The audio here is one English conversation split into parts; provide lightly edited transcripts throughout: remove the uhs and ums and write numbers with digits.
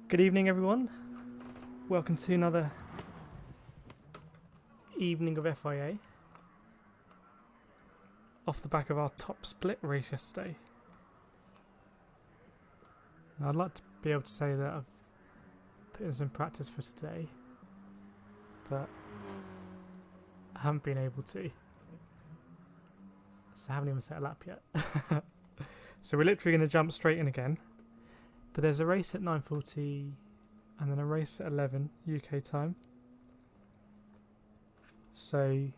Good evening, everyone. Welcome to another evening of FIA. Off the back of our top split race yesterday. Now, I'd like to be able to say that I've put in some practice for today, but I haven't been able to. So I haven't even set a lap yet. So we're literally going to jump straight in again. But there's a race at 9:40 and then a race at 11 UK time. So, you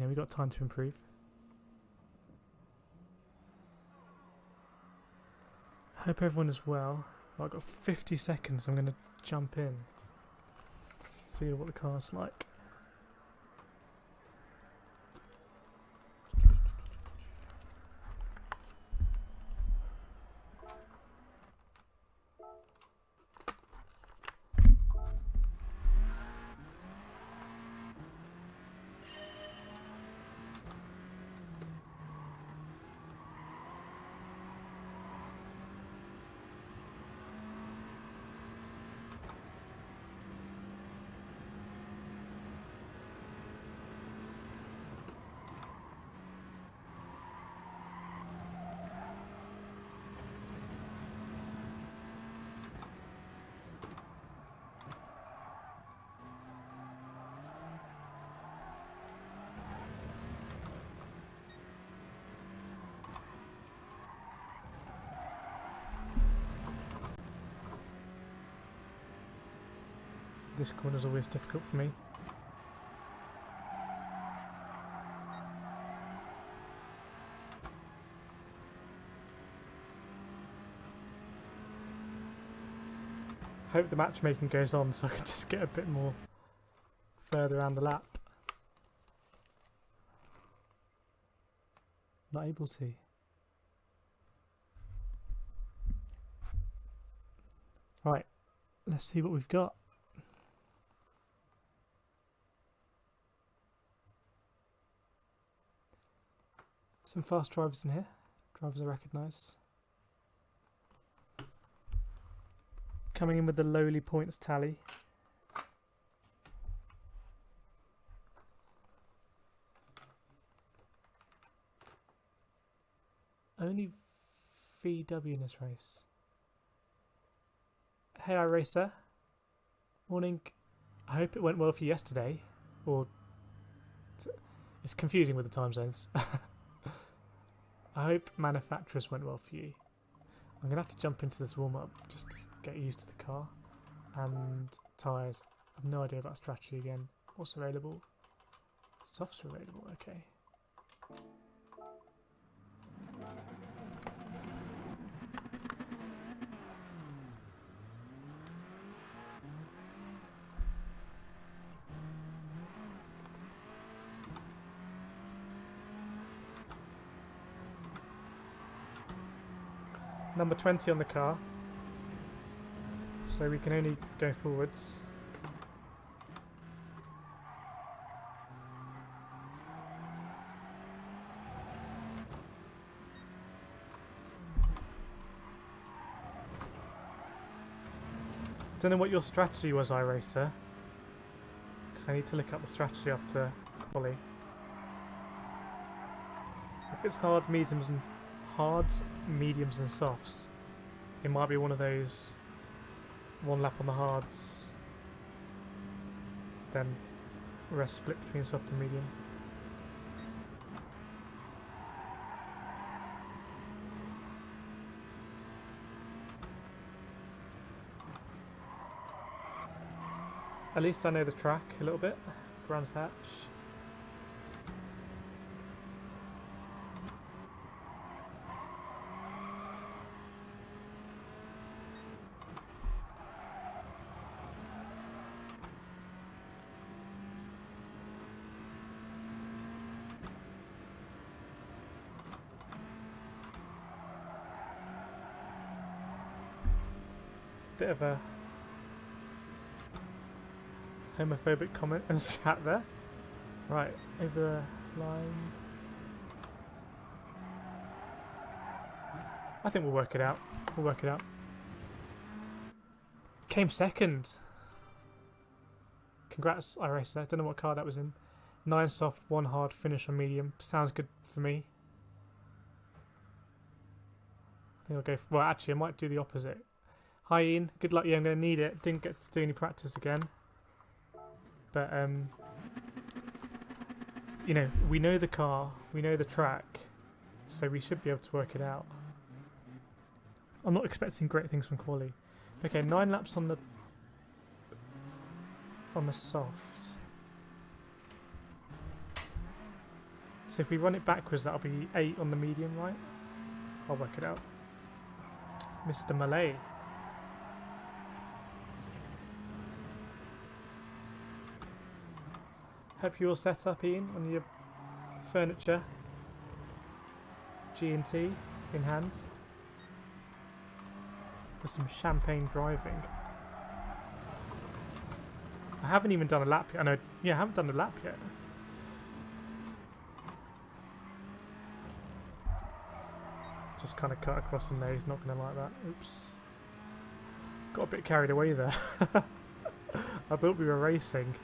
know, we've got time to improve. Hope everyone is well. I've got 50 seconds, I'm going to jump in. Feel what the car's like. This corner is always difficult for me. Hope the matchmaking goes on so I can just get a bit more further around the lap. Not able to. Right, let's see what we've got. Some fast drivers in here. Drivers I recognise. Coming in with the lowly points tally. Only VW in this race. Hey iRacer. Morning. I hope it went well for you yesterday. Or it's confusing with the time zones. I hope manufacturers went well for you. I'm going to have to jump into this warm-up, just to get used to the car. And tyres. I have no idea about strategy again. What's available? Softs are available, okay. Number 20 on the car, so we can only go forwards. Don't know what your strategy was, iRacer, because I need to look up the strategy after quali. If it's hards, mediums and softs, it might be one of those one lap on the hards, then rest split between soft and medium. At least I know the track a little bit. Brands Hatch. Bit of a homophobic comment in the chat there. Right, over the line. I think we'll work it out. We'll work it out. came second. Congrats, iRacer. Don't know what car that was in. 9 soft, 1 hard, finish on medium. Sounds good for me. I think I'll go for, well, actually, I might do the opposite. Hi, Ian. Good luck. Yeah, I'm going to need it. Didn't get to do any practice again. But, you know, we know the car. We know the track. So we should be able to work it out. I'm not expecting great things from quali. Okay, 9 laps on the soft. So if we run it backwards, that'll be 8 on the medium, right? I'll work it out. Mr. Malay. Hope you're all set up, Ian, on your furniture. G&T in hand. For some champagne driving. I haven't even done a lap yet. I know, yeah, I haven't done a lap yet. Just kind of cut across him there. He's not going to like that. Oops. Got a bit carried away there. I thought we were racing.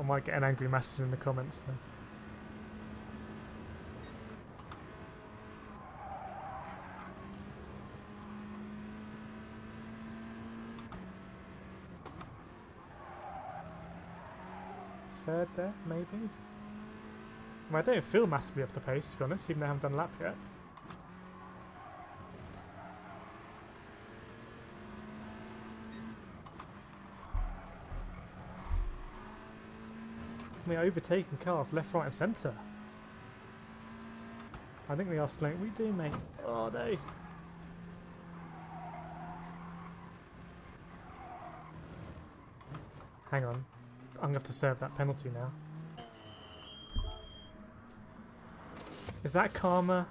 I might get an angry message in the comments then. Third there, maybe? Well, I don't feel massively off the pace, to be honest, even though I haven't done a lap yet. I mean, overtaking cars left, right and centre. I think they are slowing. What are you doing, mate? Oh, no. Hang on. I'm going to have to serve that penalty now. Is that karma?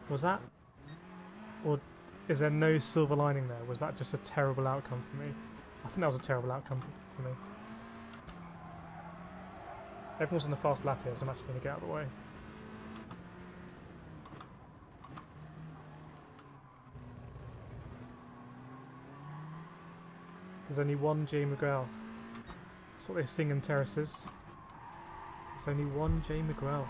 Was that? Or is there no silver lining there? Was that just a terrible outcome for me? I think that was a terrible outcome for me. Everyone's on the fast lap here, so I'm actually going to get out of the way. There's only one Jay McGrail. That's what they sing in terraces. There's only one Jay McGrail.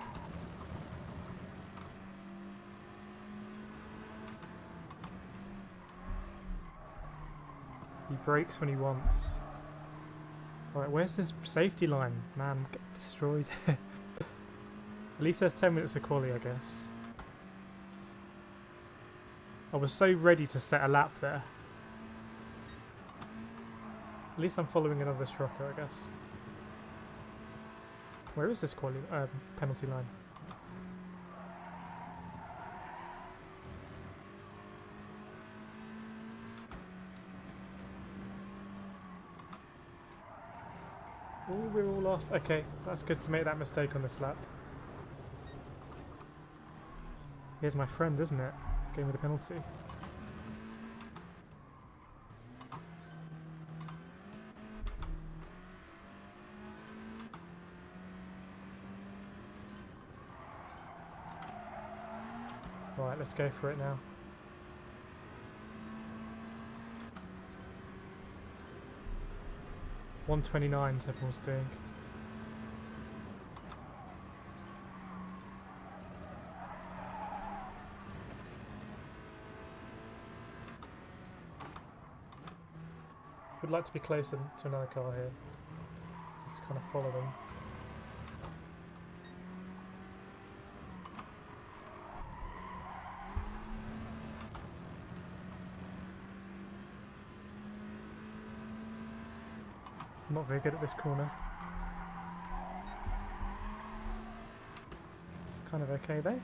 He brakes when he wants. Alright, where's this safety line? Man, I'm getting destroyed here. At least there's 10 minutes of quali, I guess. I was so ready to set a lap there. At least I'm following another Scirocco, I guess. Where is this penalty line? Oh, we're all off. Okay, that's good to make that mistake on this lap. Here's my friend, isn't it? Gave me the penalty. Right, let's go for it now. .129 is everyone's doing. Would like to be closer to another car here, just to kind of follow them. I'm not very good at this corner. It's kind of okay though.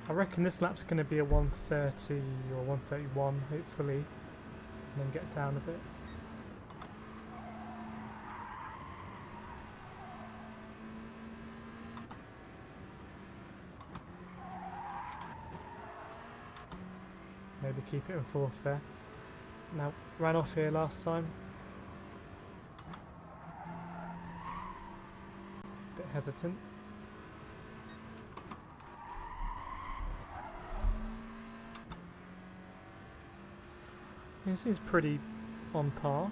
I reckon this lap's going to be a 130 or 131 hopefully, and then get down a bit. Maybe keep it in fourth there. Now, ran off here last time. Bit hesitant. This is pretty on par.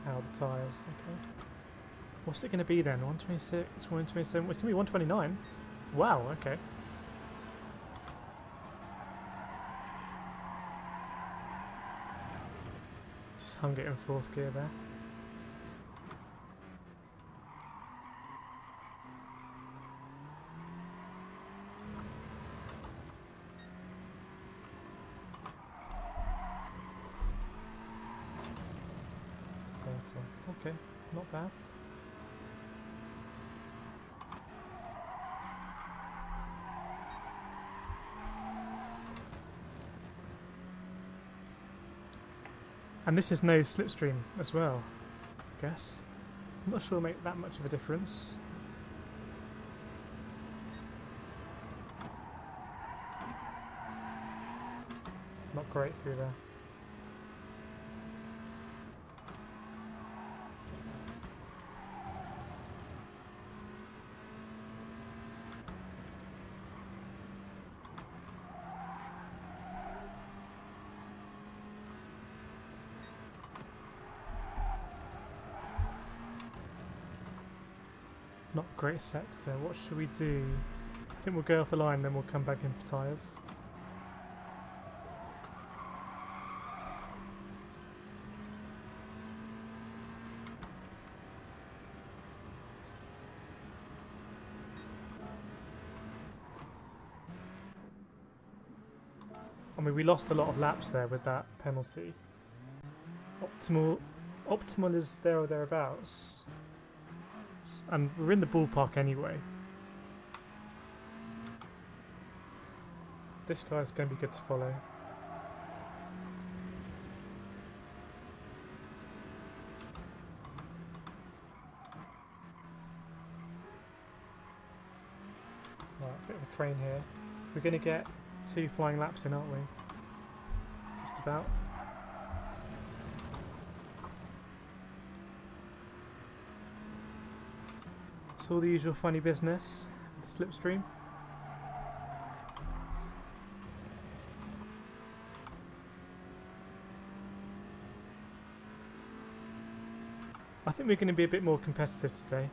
Out of the tyres, okay. What's it going to be then? 126, 127, it's going to be 129. Wow, okay. Just hung it in 4th gear there. Okay, not bad. And this is no slipstream as well, I guess. I'm not sure it'll make that much of a difference. Not great through there. Not great sector. What should we do? I think we'll go off the line, then we'll come back in for tyres. I mean, we lost a lot of laps there with that penalty. Optimal is there or thereabouts. And we're in the ballpark anyway. This guy's going to be good to follow. Right, a bit of a train here. We're going to get 2 flying laps in, aren't we? Just about. It's all the usual funny business with the slipstream. I think we're going to be a bit more competitive today.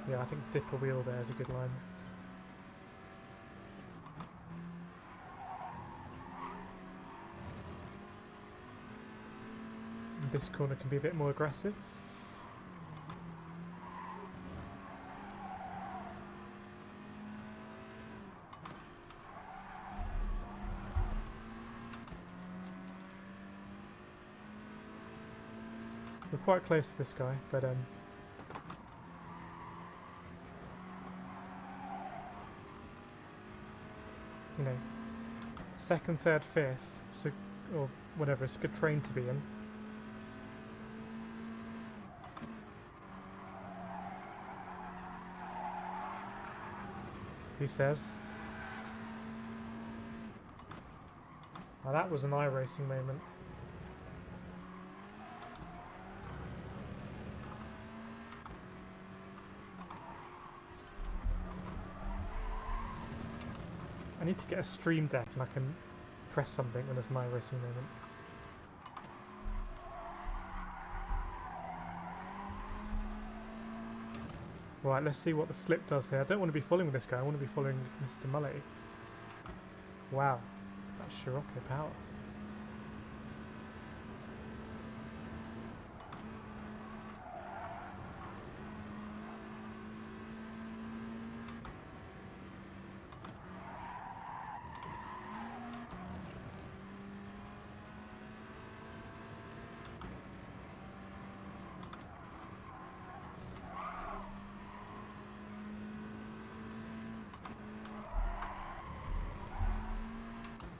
Yeah, I think dip a wheel there is a good line. This corner can be a bit more aggressive. We're quite close to this guy, but you know, 2nd, 3rd, 5th, so, or whatever, it's a good train to be in. Who says? Now that was an iRacing moment. I need to get a stream deck and I can press something when there's an iRacing moment. Right, let's see what the slip does here. I don't want to be following this guy, I want to be following Mr. Mully. Wow, that's Scirocco power.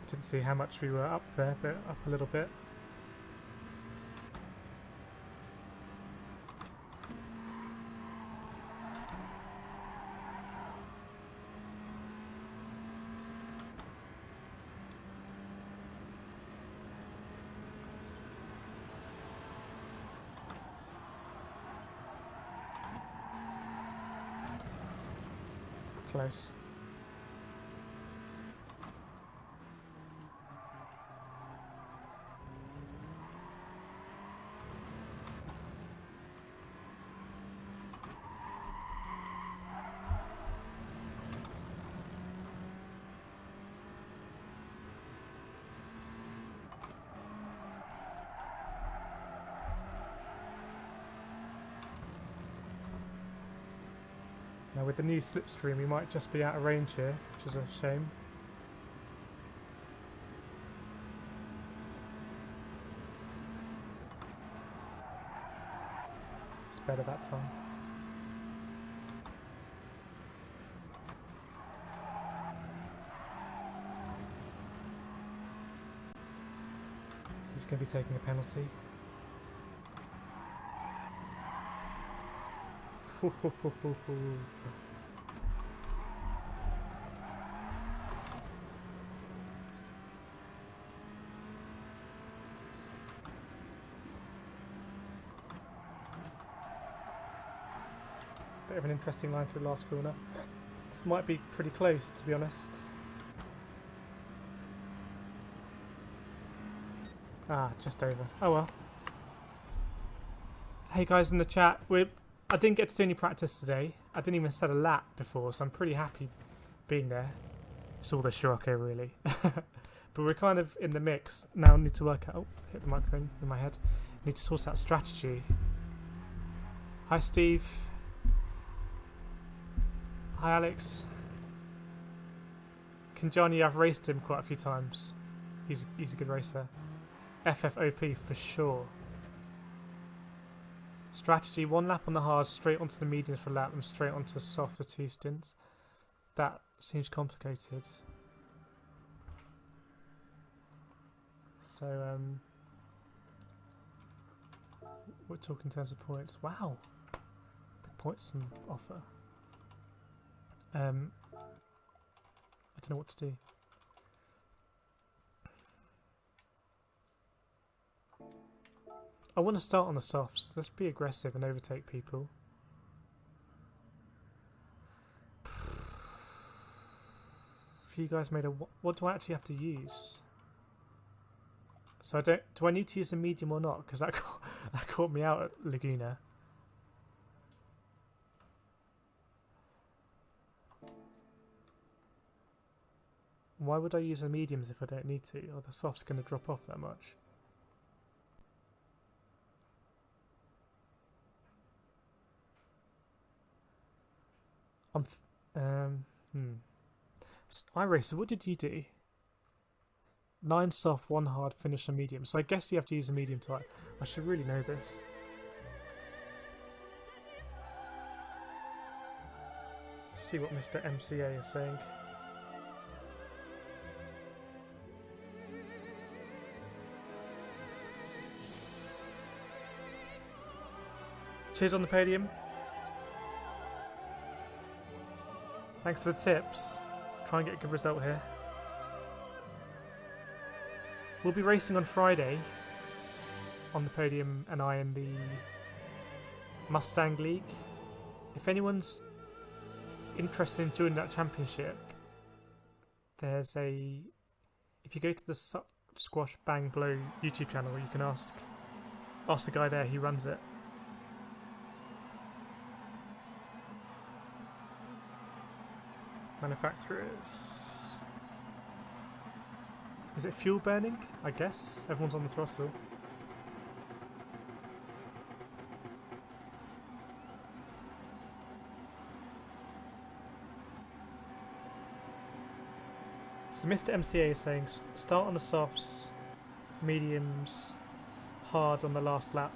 Didn't see how much we were up there, but up a little bit. Close. Now with the new slipstream we might just be out of range here, which is a shame. It's better that time. He's going to be taking a penalty. Bit of an interesting line through the last corner. This might be pretty close, to be honest. Ah, just over. Oh well. Hey guys in the chat, I didn't get to do any practice today. I didn't even set a lap before, so I'm pretty happy being there. It's all the Scirocco really. But we're kind of in the mix. Now I need to work out... Oh, hit the microphone in my head. Need to sort out strategy. Hi Steve. Hi Alex. Kinjani, I've raced him quite a few times. He's a good racer. FFOP for sure. Strategy, 1 lap on the hard, straight onto the mediums for a lap and straight onto soft for 2 stints. That seems complicated. So, we're talking in terms of points. Wow! Big points on offer. I don't know what to do. I want to start on the softs. Let's be aggressive and overtake people. If you guys made a... What do I actually have to use? So I don't... Do I need to use a medium or not? Because that caught me out at Laguna. Why would I use the mediums if I don't need to? Or the soft's going to drop off that much? iRacer, what did you do? 9 soft, 1 hard, finish a medium. So I guess you have to use a medium type. I should really know this. See what Mr. MCA is saying. Cheers on the podium. Thanks for the tips. Try and get a good result here. We'll be racing on Friday on the podium and I in the Mustang League. If anyone's interested in joining that championship, there's a... If you go to the Squash Bang Blow YouTube channel, you can ask the guy there, he runs it. Manufacturers. Is it fuel burning? I guess. Everyone's on the throttle. So Mr. MCA is saying start on the softs, mediums, hard on the last lap.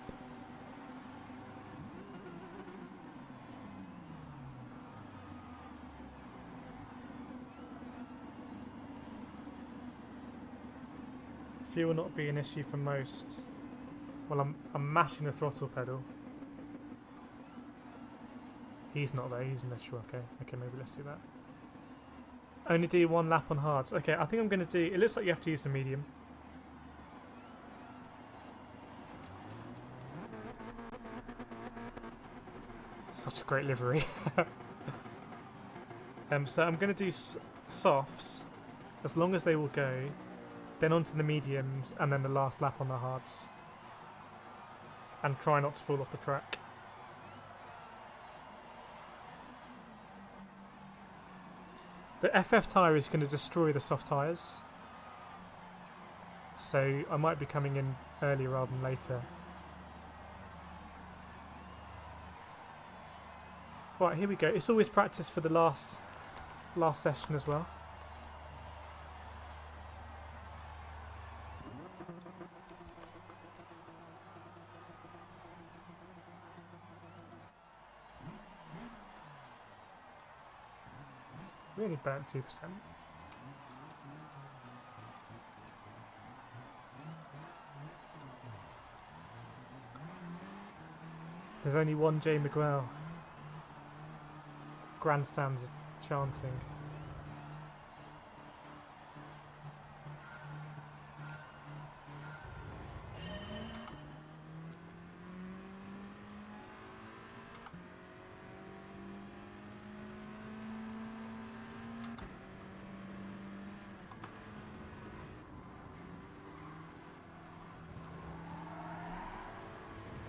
Fuel will not be an issue for most. Well, I'm mashing the throttle pedal. He's not though, he's in the Scirocco. Okay, maybe let's do that. Only do 1 lap on hards. Okay, I think I'm going to do... It looks like you have to use the medium. Such a great livery. So I'm going to do softs as long as they will go, then onto the mediums, and then the last lap on the hards. And try not to fall off the track. The FF tyre is going to destroy the soft tyres. So I might be coming in earlier rather than later. Right, here we go. It's always practice for the last session as well. We only burnt 2%. There's only one Jay Miguel. Grandstands are chanting.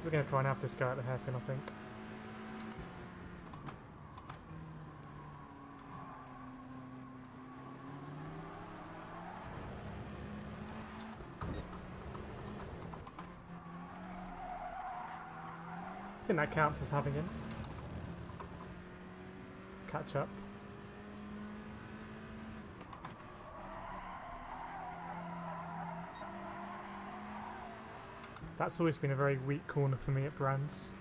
We're going to try and have this guy at the hairpin, I think. I think that counts as having him. Let's catch up. That's always been a very weak corner for me at Brands.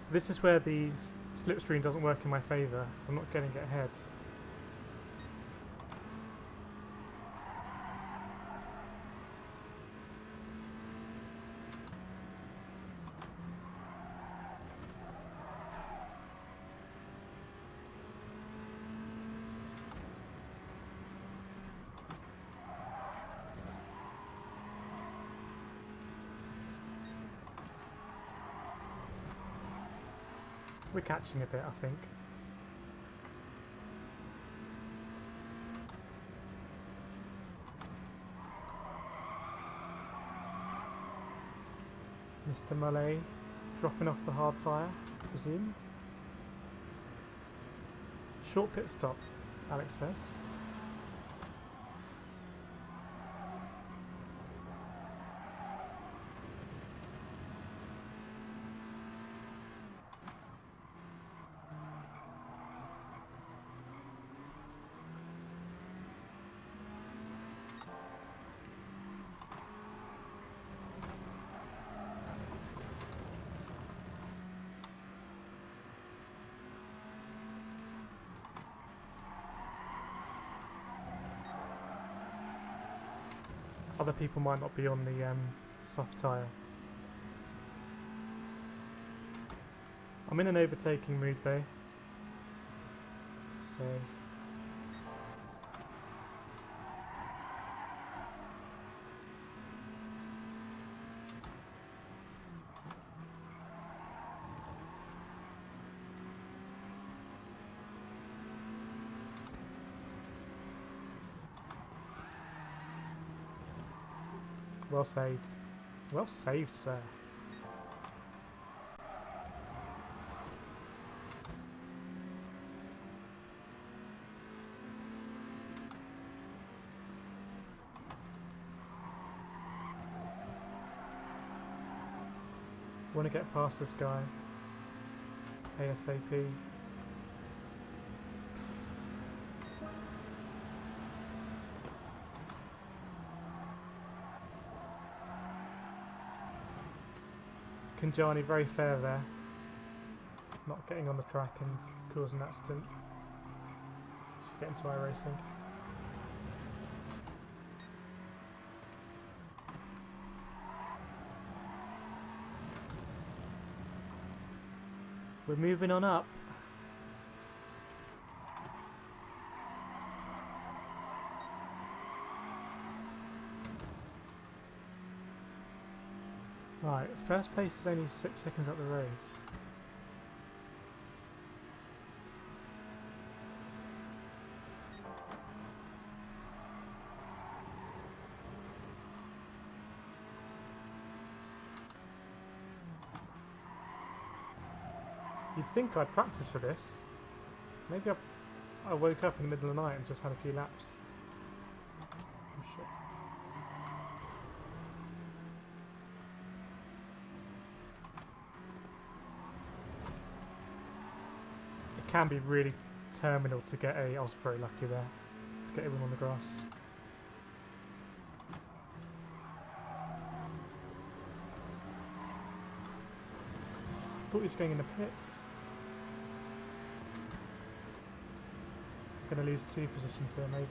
So this is where the slipstream doesn't work in my favour. I'm not getting it ahead. We're catching a bit, I think. Mr. Mallet dropping off the hard tyre, I presume. Short pit stop, Alex says. Other people might not be on the soft tyre. I'm in an overtaking mood though, so well saved. Well saved, sir. Want to get past this guy ASAP. Kanjani very fair there, not getting on the track and causing an accident. Should get into iRacing. We're moving on up. Right, first place is only 6 seconds up the race. You'd think I'd practice for this. Maybe I woke up in the middle of the night and just had a few laps. Oh shit. It can be really terminal to get a... I was very lucky there. To get everyone on the grass. I thought he was going in the pits. Gonna lose 2 positions here, maybe.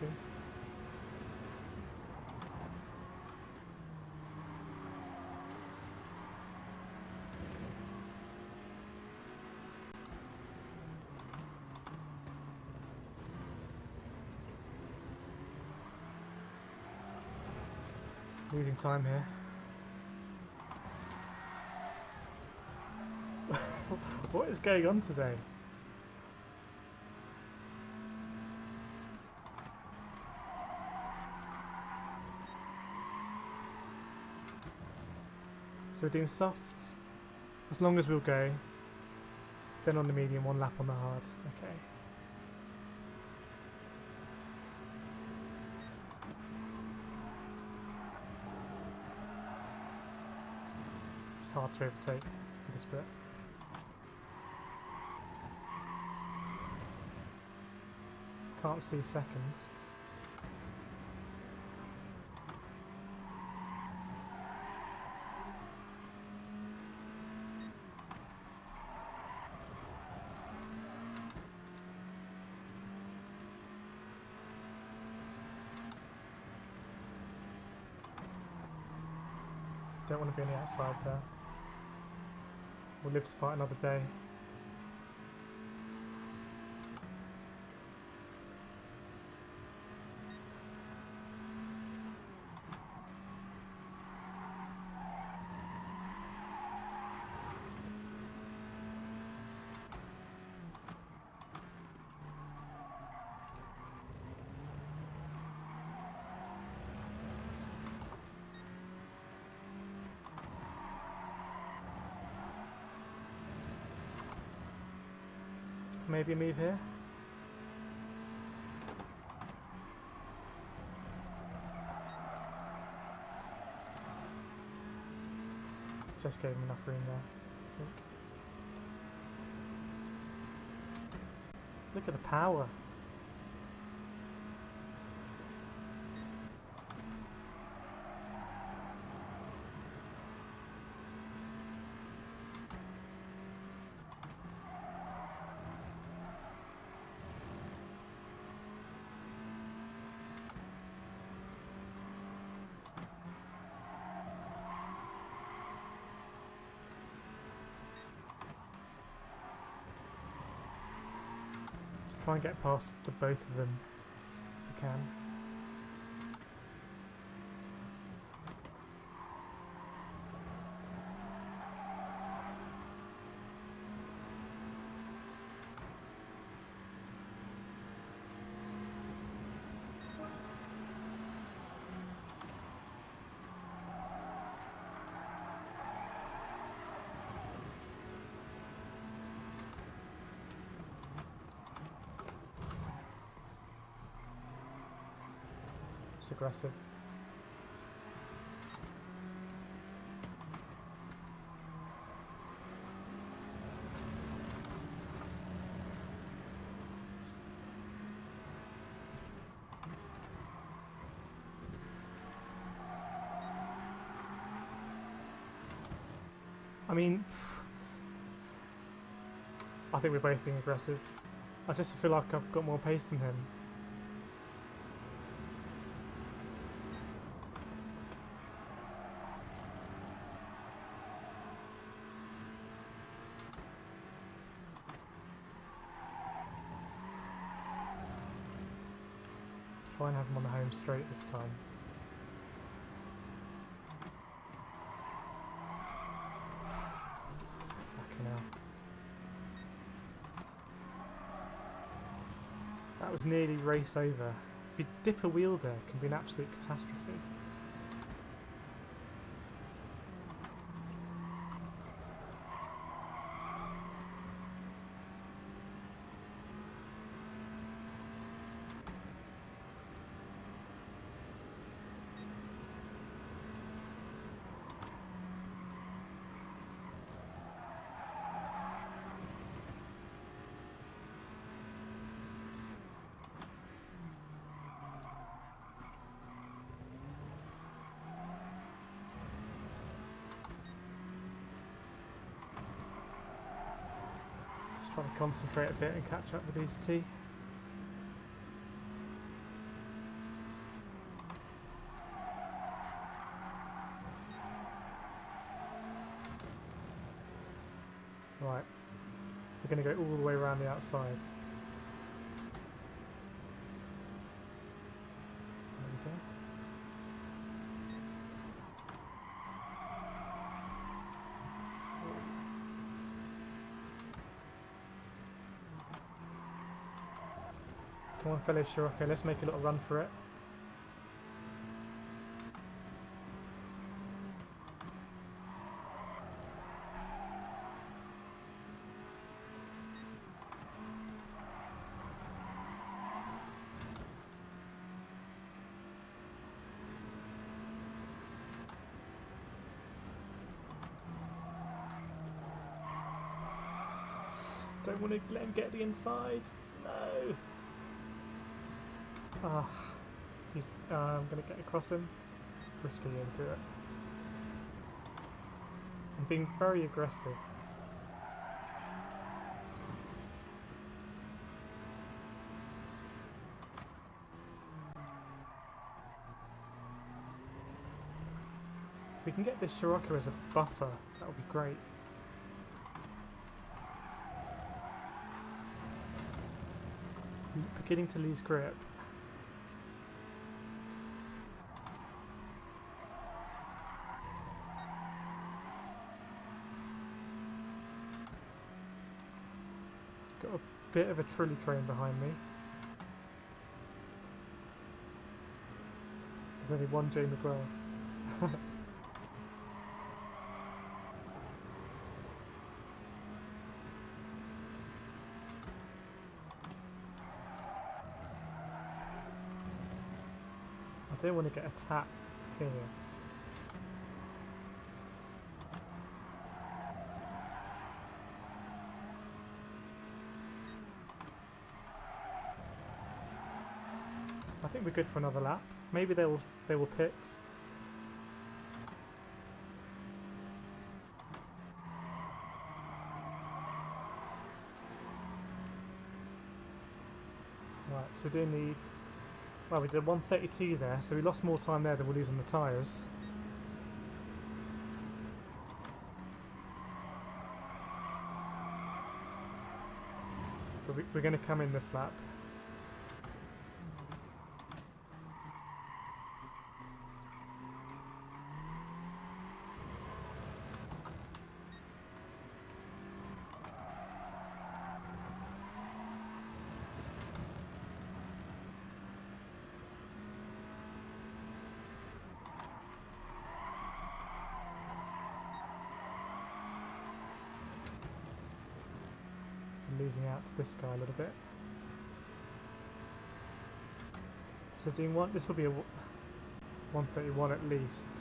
Losing time here. What is going on today? So we're doing soft, as long as we'll go. Then on the medium, 1 lap on the hard. Okay. It's hard to overtake for this bit. Can't see seconds. Don't want to be on the outside there. We'll live to fight another day. Maybe a move here. Just gave him enough room there, I think. Look at the power. Try and get past the both of them if we can. Aggressive. I mean, I think we're both being aggressive. I just feel like I've got more pace than him. Try and have him on the home straight this time. Fucking hell. That was nearly race over. If you dip a wheel there, it can be an absolute catastrophe. Concentrate a bit and catch up with these two. Right, we're going to go all the way around the outside. There we go. Come on, fellow Scirocco, let's make a little run for it. Don't want to let him get the inside. No. Ah, I'm going to get across him. Risking into it. I'm being very aggressive. If we can get this Scirocco as a buffer, that would be great. Beginning to lose grip. Got a bit of a trolley train behind me. There's only one Jay McGraw. I don't want to get a tap here. I think we're good for another lap. Maybe they will pit. Right, so we're doing the... Well, we did 132 there, so we lost more time there than we're losing the tyres. But we're going to come in this lap. Losing out to this guy a little bit. So doing one, this will be a 131 at least.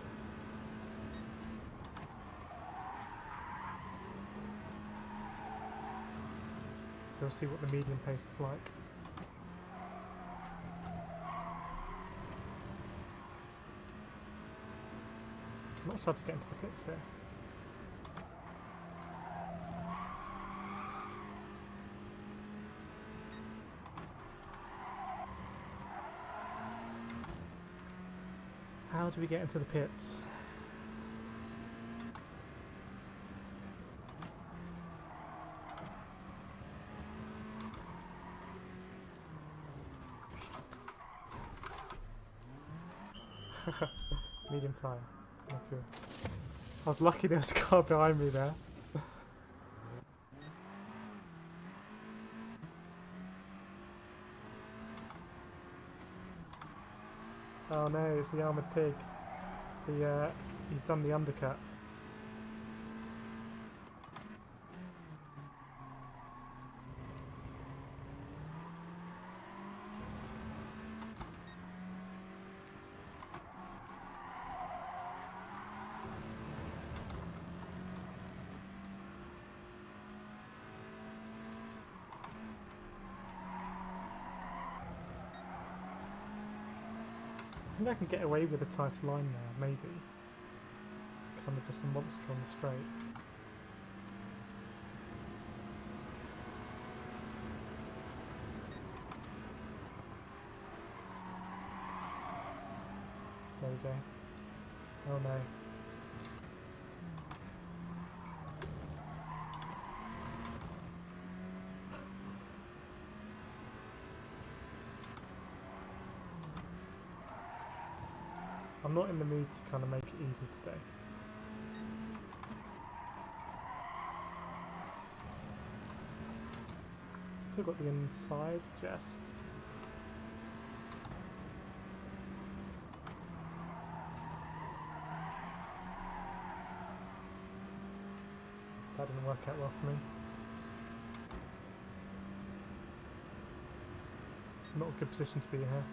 So we'll see what the medium pace is like. I'm not sure how to get into the pits here. How do we get into the pits? Medium tyre. No fuel. I was lucky there was a car behind me there. Oh no, it's the armoured pig. He's done the undercut. I think I can get away with a tighter line now, maybe. Because I'm just a monster on the straight. we go. Oh no. I'm not in the mood to kind of make it easy today. Still got the inside just. That didn't work out well for me. Not a good position to be in here.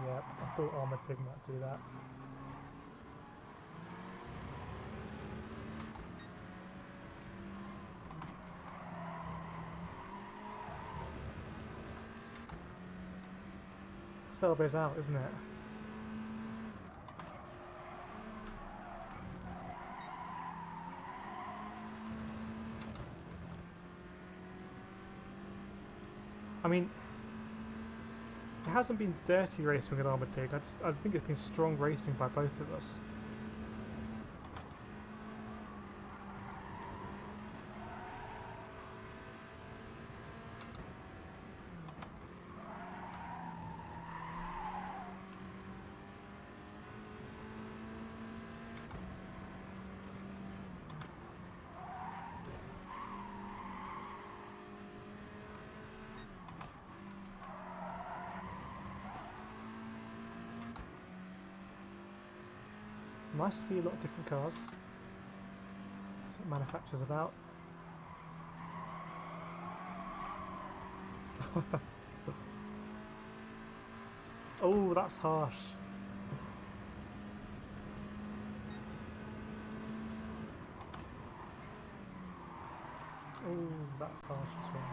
Yeah, I thought Armoured Pig might do that. Sailboat's out, isn't it? I mean, it hasn't been dirty racing with Armoured Pig. I think it's been strong racing by both of us. Nice to see a lot of different cars. That's what manufacturer's about. Oh, that's harsh. Oh, that's harsh as well.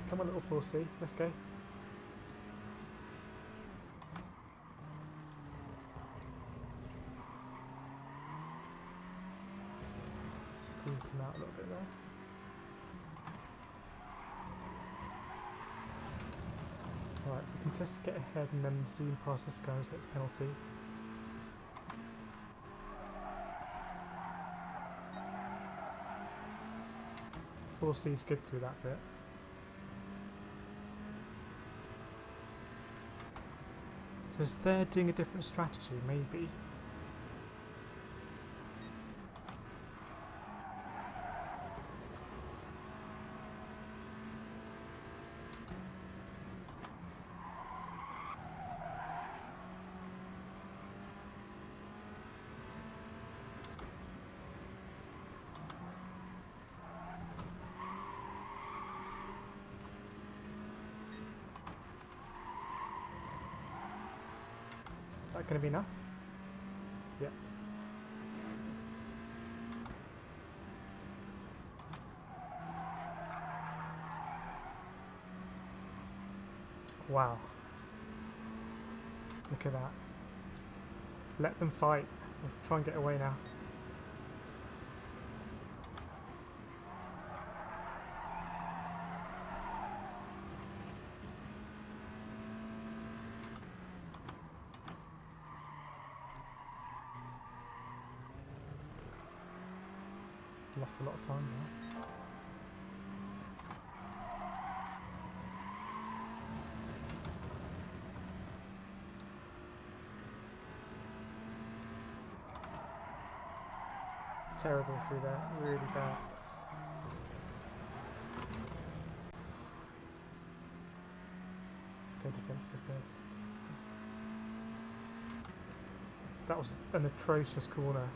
Come on, little 4C, let's go. Squeezed him out a little bit there. Right, we can just get ahead and then zoom past this guy who takes penalty. Four C's good through that bit. So is they're doing a different strategy, maybe? Is that going to be enough? Yeah. Wow. Look at that. Let them fight. Let's try and get away now. Lost a lot of time there. Terrible through there, really bad. Let's go defensive first. That was an atrocious corner.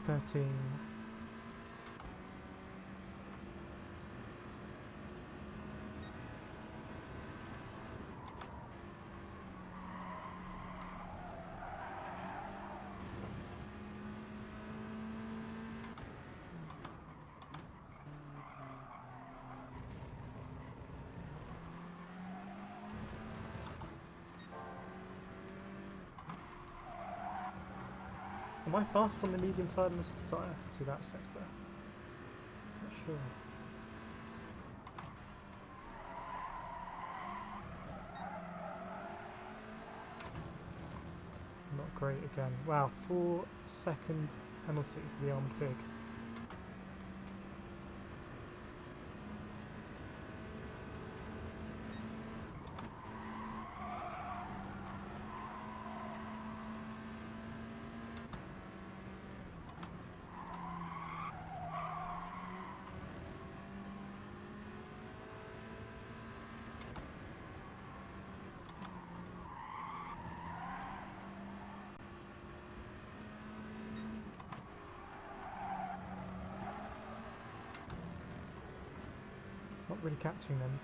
13. Am I faster on the medium tyre than the super tyre through that sector? Not sure. Not great again. Wow, 4-second penalty for the armoured pig. Not really catching them.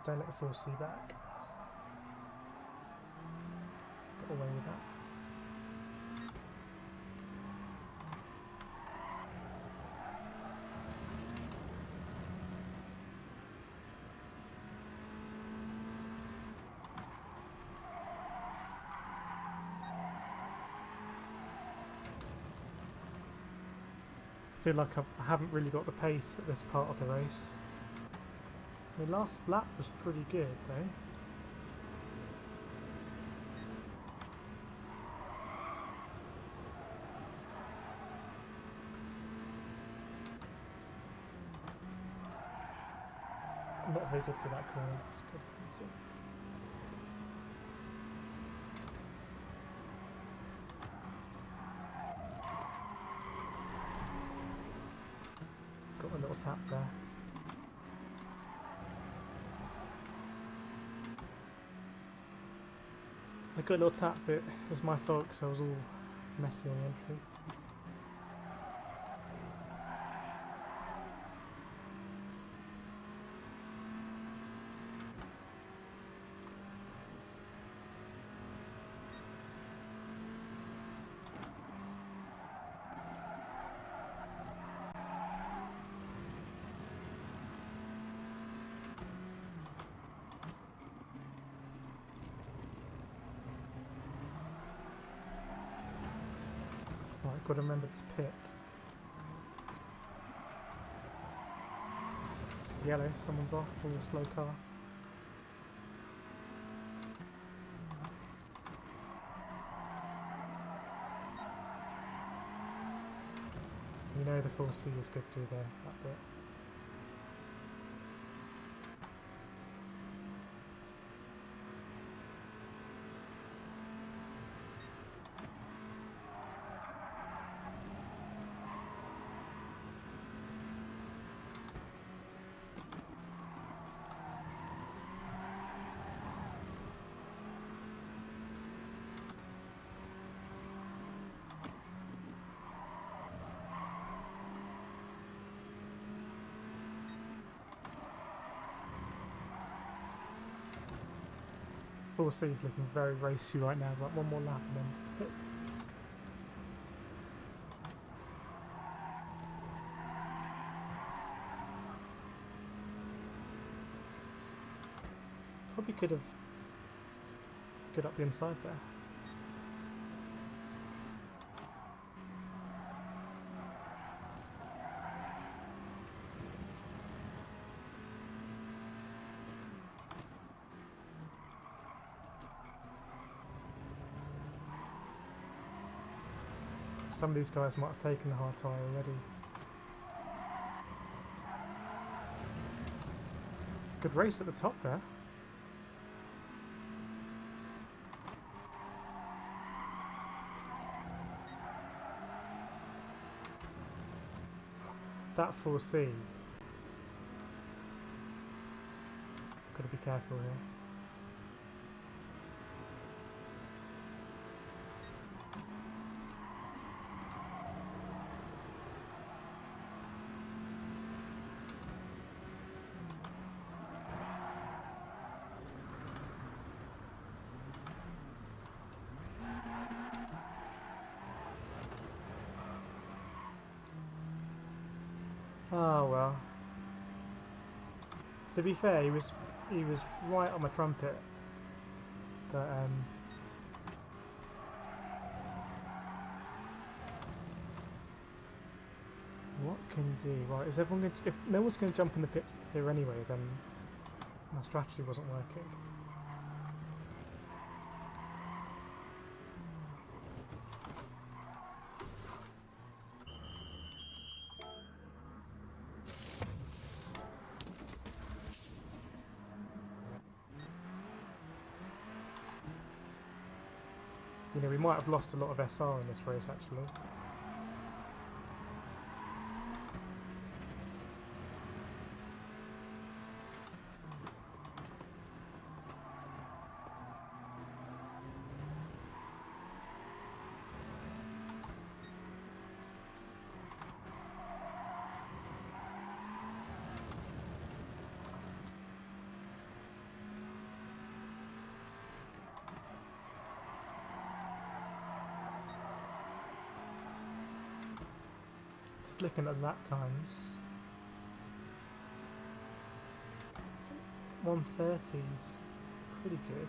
Don't let the full C back. Got away with that. I feel like I haven't really got the pace at this part of the race. The last lap was pretty good though. I'm not very good through that corner, it's good to see. Got a little tap there. I got a little tap, but it was my fault because I was all messy on the entry. Right, got to remember to pit. It's yellow, someone's off, or a slow car. You know the full C is good through there, that bit. Full C is looking very racy right now, but one more lap and then pits. Probably could have got up the inside there. Some of these guys might have taken the hard tyre already. Good race at the top there. That 4C. Gotta be careful here. Oh well. To be fair, he was right on my trumpet, but what can you do? Right, is everyone going? If no one's going to jump in the pits here anyway, then my strategy wasn't working. You know, we might have lost a lot of SR in this race, actually. Just looking at lap times, 130's pretty good.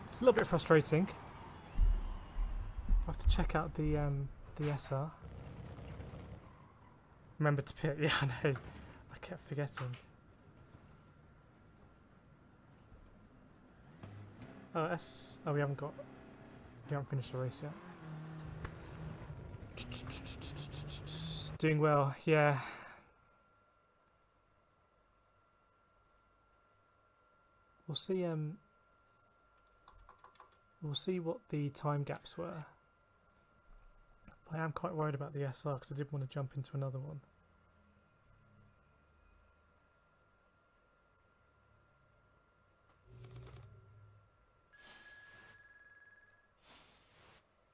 It's a little bit frustrating. I have to check out the SR. Remember to pit. Yeah, I know. I kept forgetting. Oh, oh, we haven't finished the race yet. Doing well. Yeah. We'll see. We'll see what the time gaps were. I am quite worried about the SR because I did want to jump into another one.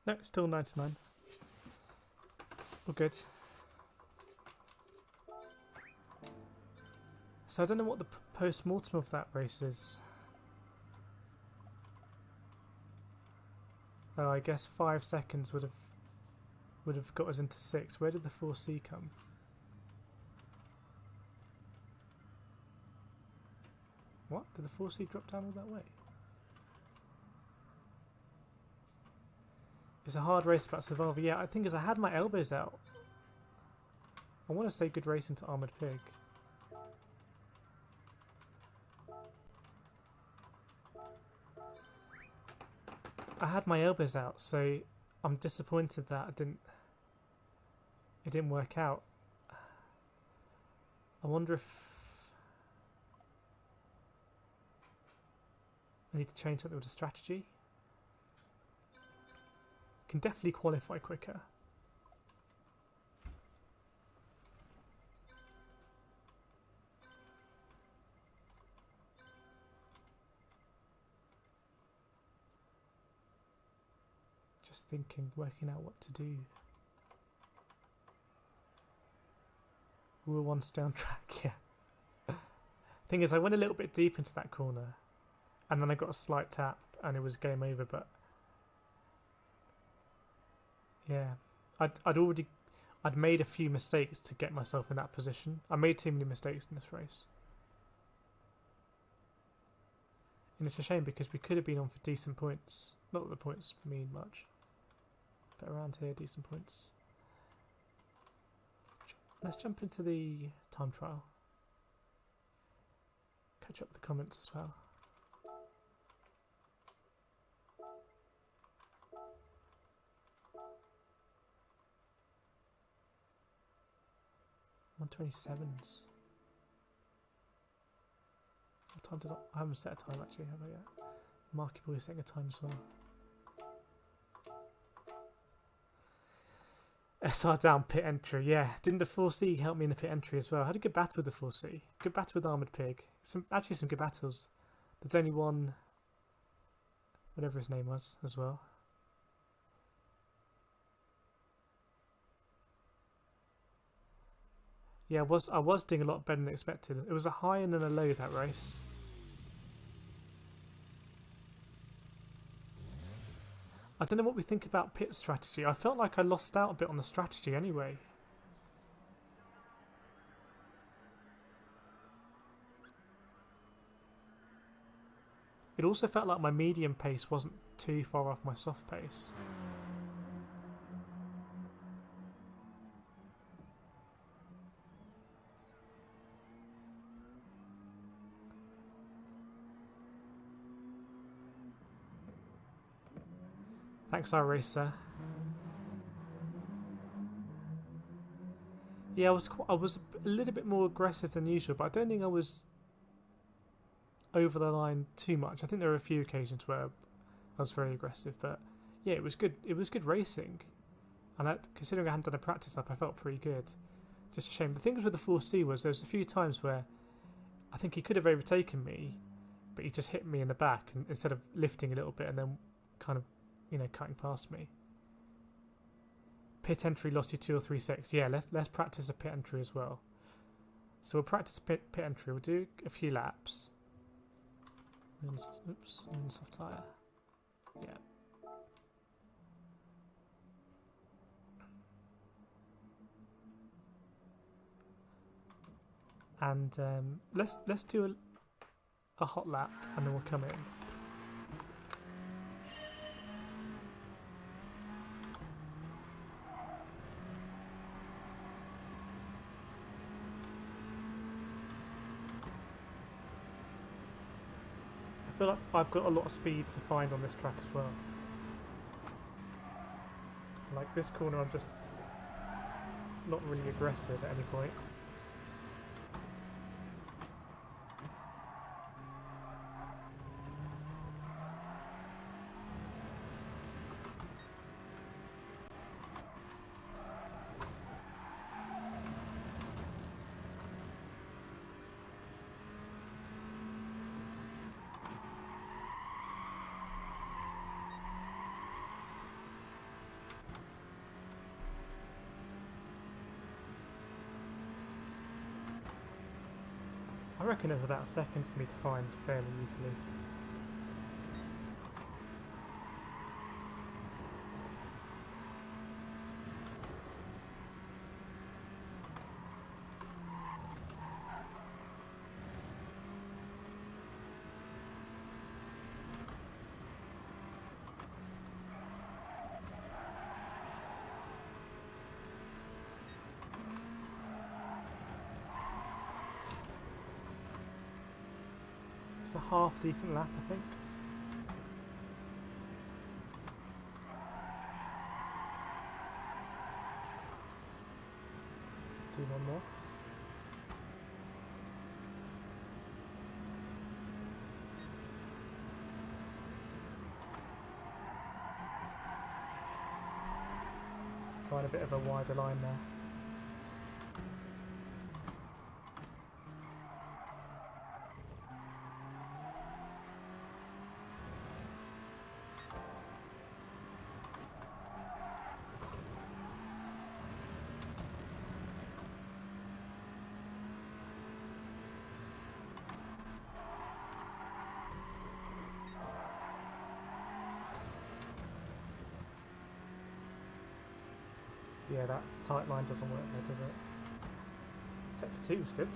No, still 99. All good. So I don't know what the post-mortem of that race is. Oh, I guess 5 seconds would have got us into 6. Where did the 4C come? What? Did the 4C drop down all that way? It's a hard race about survival. Yeah, I think as I had my elbows out. I want to say good racing to Armoured Pig. I had my elbows out, so I'm disappointed that it didn't work out. I wonder if I need to change something with the strategy. Can definitely qualify quicker. Just thinking, working out what to do. Rule 1 stay on track, yeah. Thing is, I went a little bit deep into that corner, and then I got a slight tap, and it was game over, but... Yeah. I'd made a few mistakes to get myself in that position. I made too many mistakes in this race. And it's a shame because we could have been on for decent points. Not that the points mean much. But around here, decent points. Let's jump into the time trial. Catch up with the comments as well. $127s. What time does I haven't set a time actually, have I yet? Marky Boy setting a time as well. SR down pit entry, yeah. Didn't the 4C help me in the pit entry as well? I had a good battle with the 4C. Good battle with Armoured Pig. Actually some good battles. There's only one, whatever his name was, as well. Yeah, I was doing a lot better than expected. It was a high and then a low that race. I don't know what we think about pit strategy. I felt like I lost out a bit on the strategy anyway. It also felt like my medium pace wasn't too far off my soft pace. Thanks, iRacer. Yeah, I was a little bit more aggressive than usual, but I don't think I was over the line too much. I think there were a few occasions where I was very aggressive, but yeah, it was good. It was good racing, and considering I hadn't done a practice up, I felt pretty good. Just a shame. The thing with the 4C was there was a few times where I think he could have overtaken me, but he just hit me in the back, and instead of lifting a little bit and then kind of, you know, cutting past me. Pit entry lost you 2 or 3 seconds. Yeah, let's practice a pit entry as well. So we'll practice pit entry. We'll do a few laps. Oops, soft tyre. Yeah. And let's do a hot lap, and then we'll come in. I feel like I've got a lot of speed to find on this track as well. Like this corner, I'm just not really aggressive at any point. I reckon there's about a second for me to find fairly easily. It's a half decent lap, I think. Do one more. Trying a bit of a wider line there. Yeah, that tight line doesn't work there, does it? Sector 2 was good.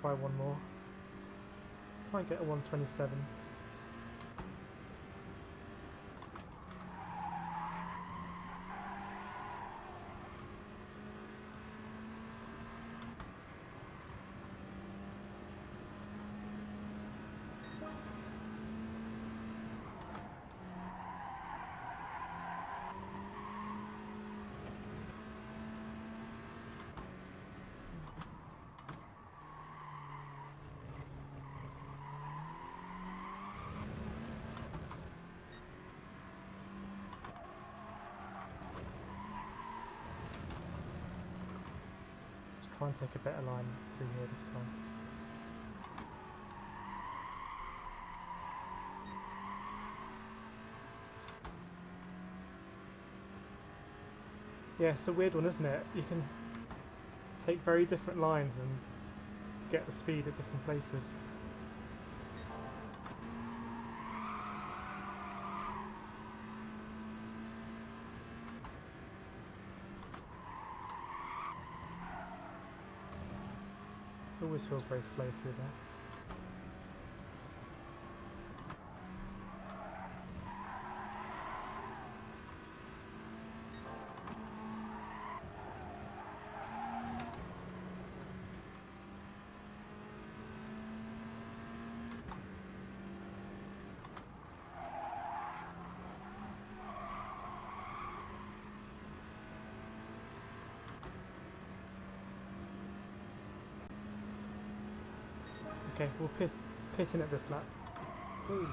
Try one more. Try and get a 127. Try and take a better line through here this time. Yeah, it's a weird one, isn't it? You can take very different lines and get the speed at different places. Always feels very slow through there. Okay, we'll pit in at this lap. Ooh.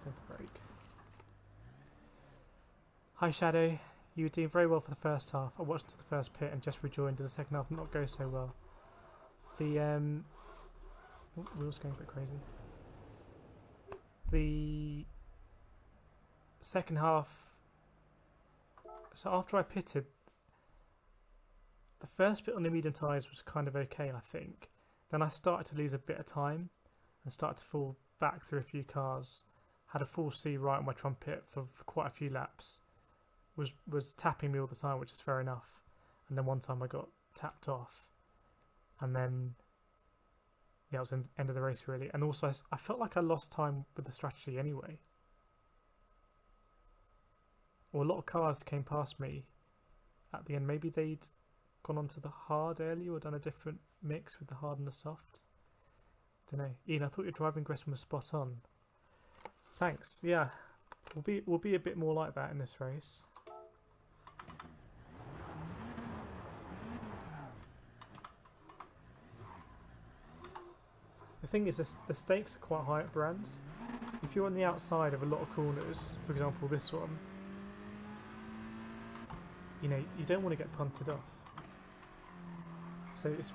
Take a break. Hi Shadow, you were doing very well for the first half. I watched to the first pit and just rejoined. Did the second half not go so well? The wheels going a bit crazy. The second half. So after I pitted, the first bit on the medium tyres was kind of okay, I think. Then I started to lose a bit of time and started to fall back through a few cars. Had a full C right on my trumpet for quite a few laps. Was tapping me all the time, which is fair enough. And then one time I got tapped off. And then, yeah, it was the end of the race really. And also I felt like I lost time with the strategy anyway. Or a lot of cars came past me at the end. Maybe they'd gone onto the hard earlier or done a different mix with the hard and the soft. Don't know. Ian, I thought your driving question was spot on. Thanks. Yeah, we'll be a bit more like that in this race. The thing is, the stakes are quite high at Brands. If you're on the outside of a lot of corners, for example this one, you know, you don't want to get punted off. So it's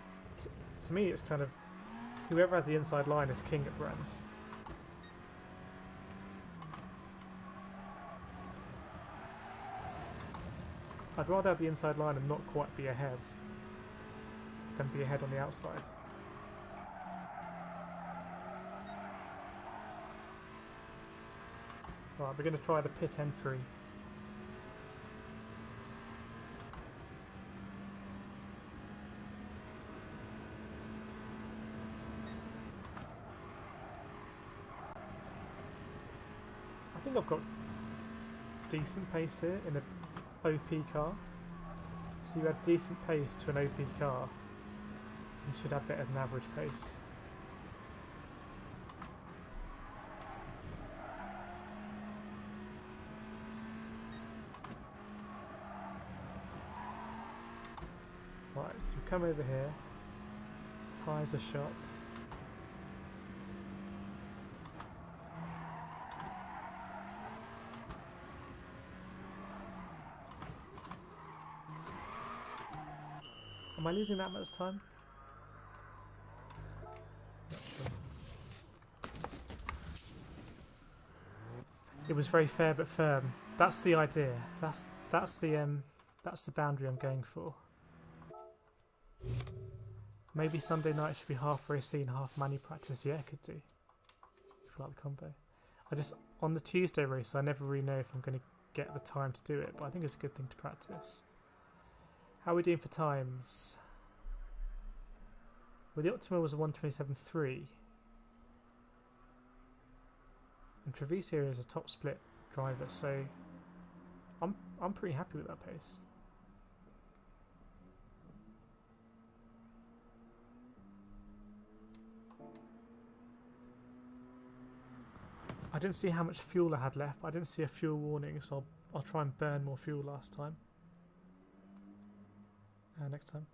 to me, it's kind of whoever has the inside line is king at Brands. I'd rather have the inside line and not quite be ahead than be ahead on the outside. Right, we're going to try the pit entry. I think I've got decent pace here in an OP car. So you add decent pace to an OP car, you should have better than average pace. Right, so we come over here, tyres are shot. Am I losing that much time? Not sure. It was very fair but firm. That's the idea. That's the boundary I'm going for. Maybe Sunday night should be half race and half manual practice. Yeah, I could do. If you like the combo. On the Tuesday race, I never really know if I'm going to get the time to do it, but I think it's a good thing to practice. How are we doing for times? Well, the optimal was a 1:27.3. And Treviso is a top split driver, so I'm pretty happy with that pace. I didn't see how much fuel I had left. I didn't see a fuel warning, so I'll try and burn more fuel last time. Next time.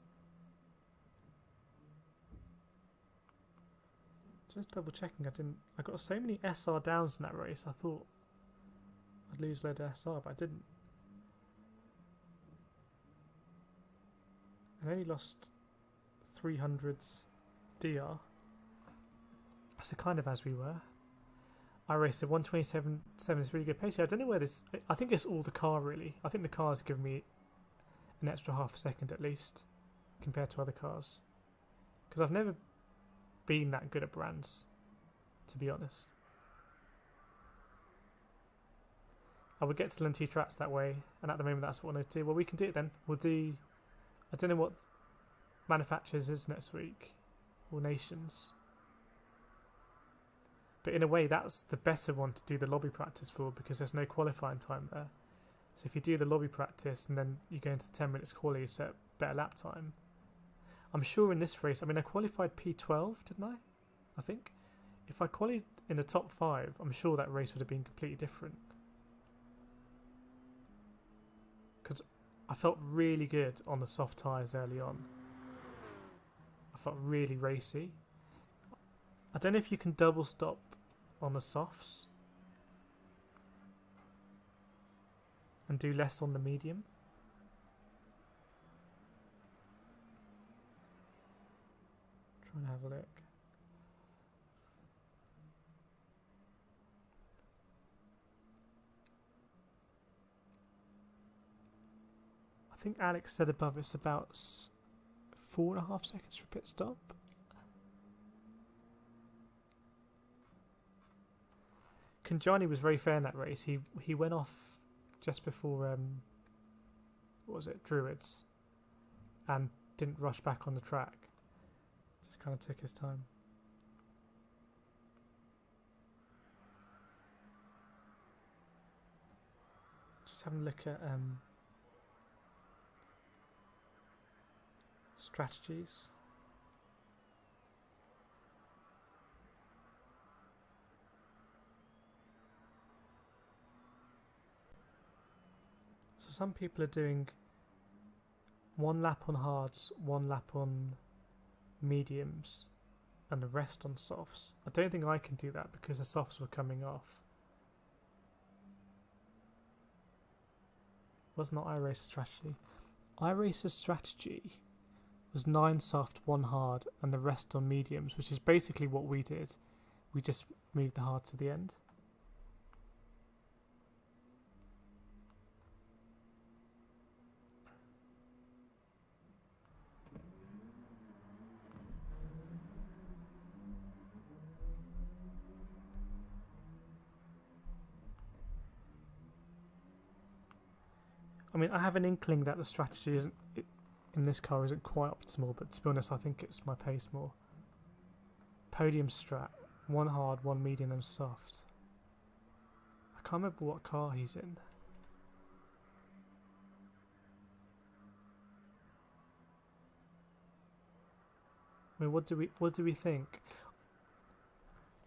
Just double checking. I got so many SR downs in that race. I thought I'd lose a load of SR, but I didn't. I only lost 300s DR. So kind of as we were. I raced a 1:27.7 is really good pace. I don't know where this. I think it's all the car really. I think the car's given me an extra half a second at least compared to other cars, because I've never been that good at brands, to be honest. I would get to learn 2 tracks that way, and at the moment that's what I want to do. Well, we can do it then. We'll do. I don't know what manufacturers is next week, or nations. But in a way, that's the better one to do the lobby practice for, because there's no qualifying time there. So if you do the lobby practice and then you go into 10 minutes quali, you set better lap time. I'm sure in this race, I mean, I qualified P12, didn't I? I think. If I qualified in the top 5, I'm sure that race would have been completely different. Because I felt really good on the soft tyres early on. I felt really racy. I don't know if you can double stop on the softs and do less on the medium. Trying to have a look. I think Alex said above it's about 4.5 seconds for pit stop. Kanjani was very fair in that race. He went off just before what was it, Druids, and didn't rush back on the track. Just kind of took his time. Just having a look at strategies. So some people are doing 1 lap on hards, 1 lap on mediums, and the rest on softs. I don't think I can do that because the softs were coming off. Was not iRace's strategy. iRace's strategy was 9 soft, 1 hard, and the rest on mediums, which is basically what we did. We just moved the hard to the end. I mean, I have an inkling that the strategy in this car isn't quite optimal, but to be honest, I think it's my pace more. Podium strat, 1 hard, 1 medium, and soft. I can't remember what car he's in. I mean, what do we think?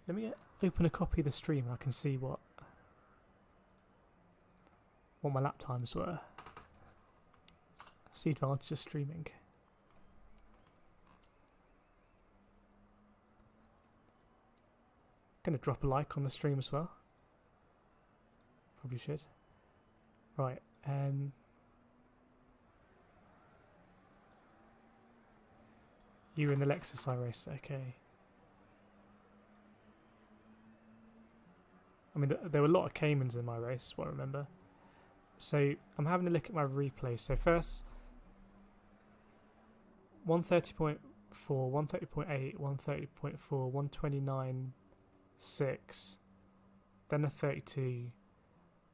Let me open a copy of the stream and I can see what my lap times were. That's the advantage of streaming. Gonna drop a like on the stream as well. Probably should. Right, You were in the Lexus I race, okay. I mean, there were a lot of Caymans in my race, what I remember. So I'm having a look at my replay. So first, 130.4, 130.8, 130.4, 129.6, then a 32,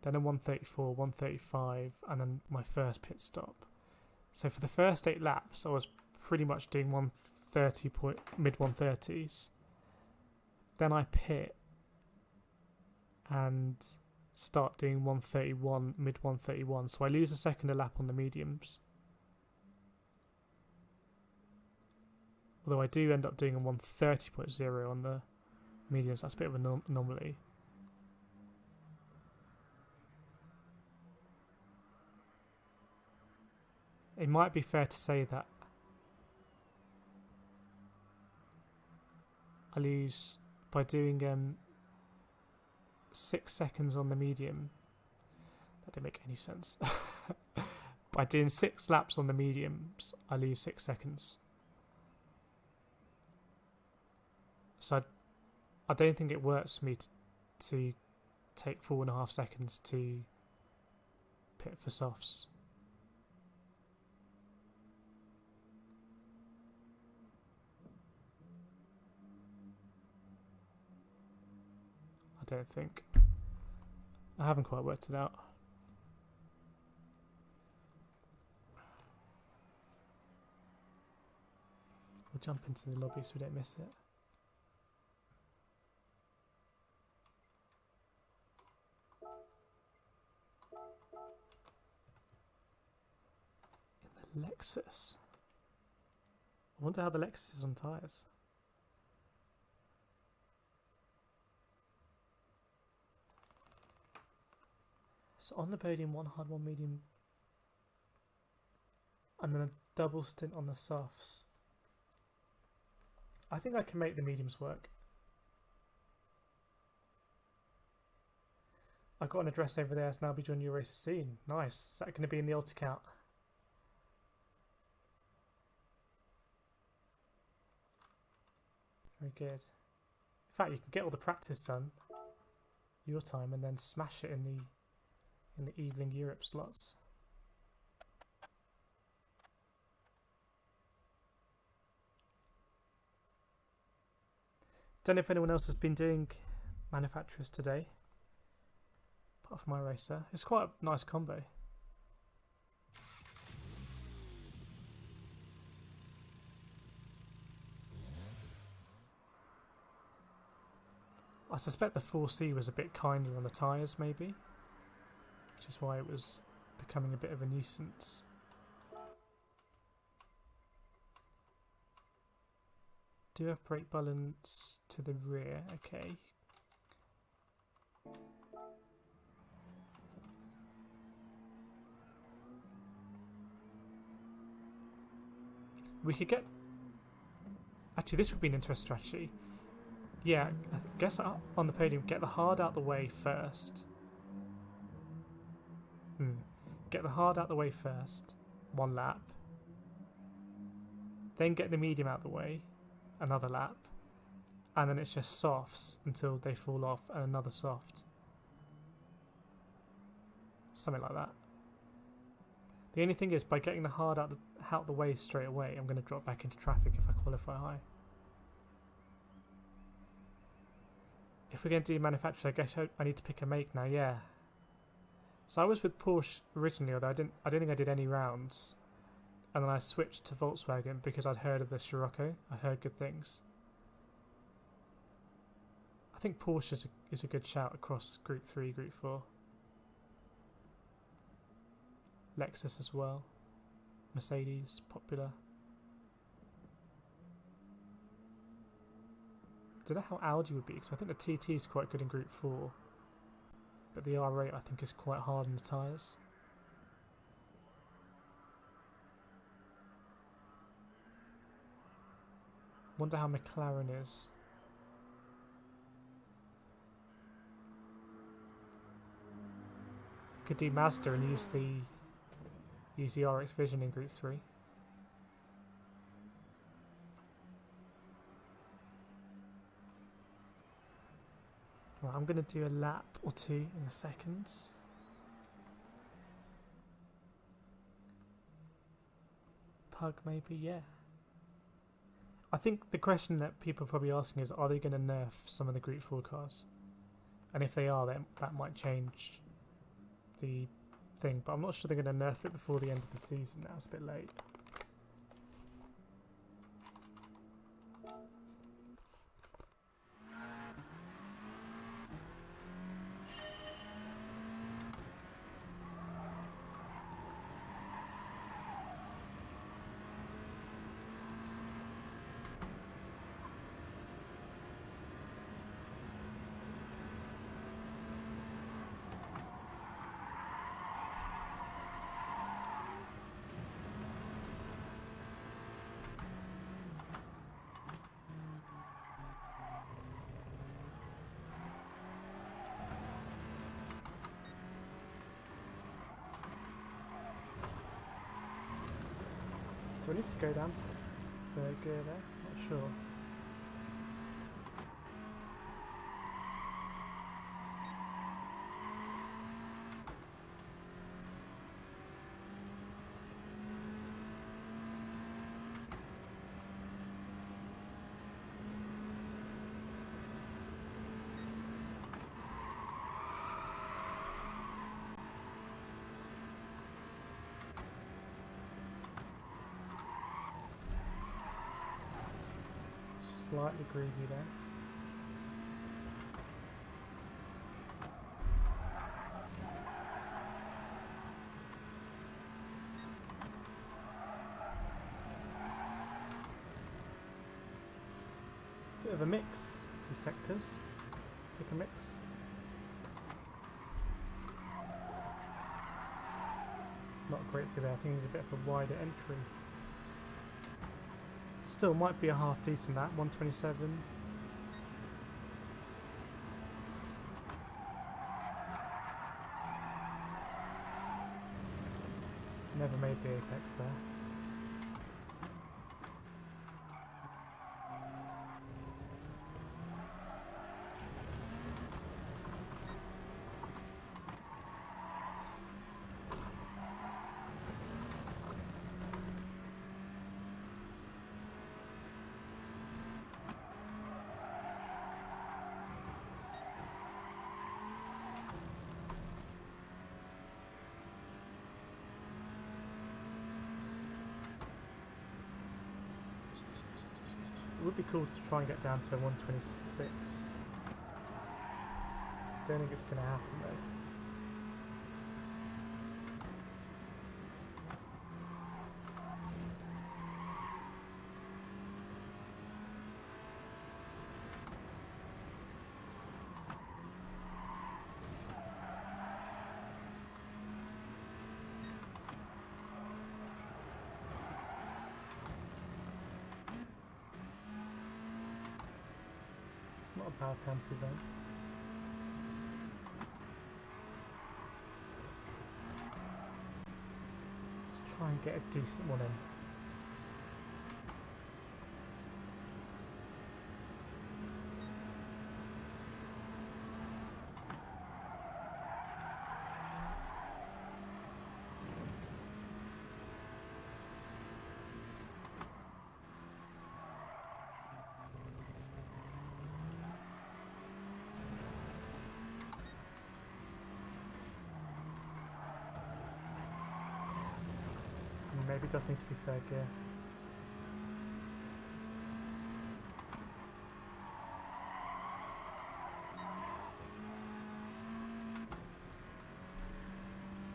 then a 134, 135, and then my first pit stop. So for the first 8 laps, I was pretty much doing 130 mid 130s. Then I pit and start doing 131, mid 131. So I lose a second a lap on the mediums. Although I do end up doing a 130.0 on the mediums. That's a bit of an anomaly. It might be fair to say that I lose by doing 6 seconds on the medium. That didn't make any sense. By doing 6 laps on the mediums, I lose 6 seconds. So I don't think it works for me to take 4.5 seconds to pit for softs. I don't think. I haven't quite worked it out. We'll jump into the lobby so we don't miss it. In the Lexus. I wonder how the Lexus is on tyres. So on the podium, 1 hard, 1 medium, and then a double stint on the softs. I think I can make the mediums work. I've got an address over there, so now I'll be joining your race soon. Nice. Is that going to be in the ultra count? Very good. In fact, you can get all the practice done your time and then smash it in the evening Europe slots. Don't know if anyone else has been doing manufacturers today, apart from my racer. It's quite a nice combo. I suspect the 4C was a bit kinder on the tyres, maybe, which is why it was becoming a bit of a nuisance. Do have brake balance to the rear, okay. We could get... Actually, this would be an interesting strategy. Yeah, I guess on the podium, get the hard out the way first. Get the hard out the way first, 1 lap. Then get the medium out the way, another lap. And then it's just softs until they fall off and another soft. Something like that. The only thing is, by getting the hard out the way straight away, I'm going to drop back into traffic if I qualify high. If we're going to do manufacturers, I guess I need to pick a make now, yeah. So I was with Porsche originally, although I don't think I did any rounds. And then I switched to Volkswagen because I'd heard of the Scirocco. I'd heard good things. I think Porsche is a good shout across Group 3, Group 4. Lexus as well. Mercedes, popular. I don't know how Audi would be, because I think the TT is quite good in Group 4. But the R8 I think is quite hard on the tyres. Wonder how McLaren is. Could do Mazda and use the RX Vision in Group 3. Right, I'm going to do a lap or two in a second. Pug maybe, yeah. I think the question that people are probably asking is, are they going to nerf some of the Group 4 cars? And if they are, then that might change the thing. But I'm not sure they're going to nerf it before the end of the season now. It's a bit late. Do I need to go down to the gear there? Not sure. Slightly greedy there. Bit of a mix, these sectors. Pick a mix. Not great through there, I think there's a bit of a wider entry. Still might be a half decent that, 127. Never made the apex there. It would be cool to try and get down to 126. Don't think it's going to happen though. Not a bad penalty zone. Let's try and get a decent one in. Maybe it does need to be third gear.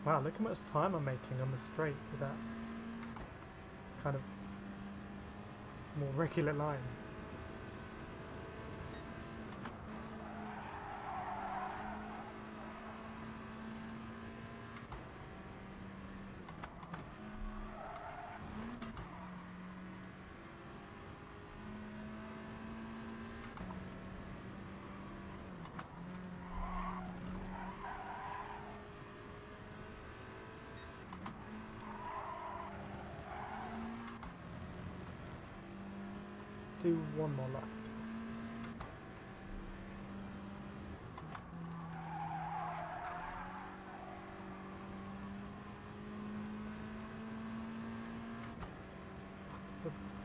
Wow, look how much time I'm making on the straight with that kind of more regular line. Do one more lap.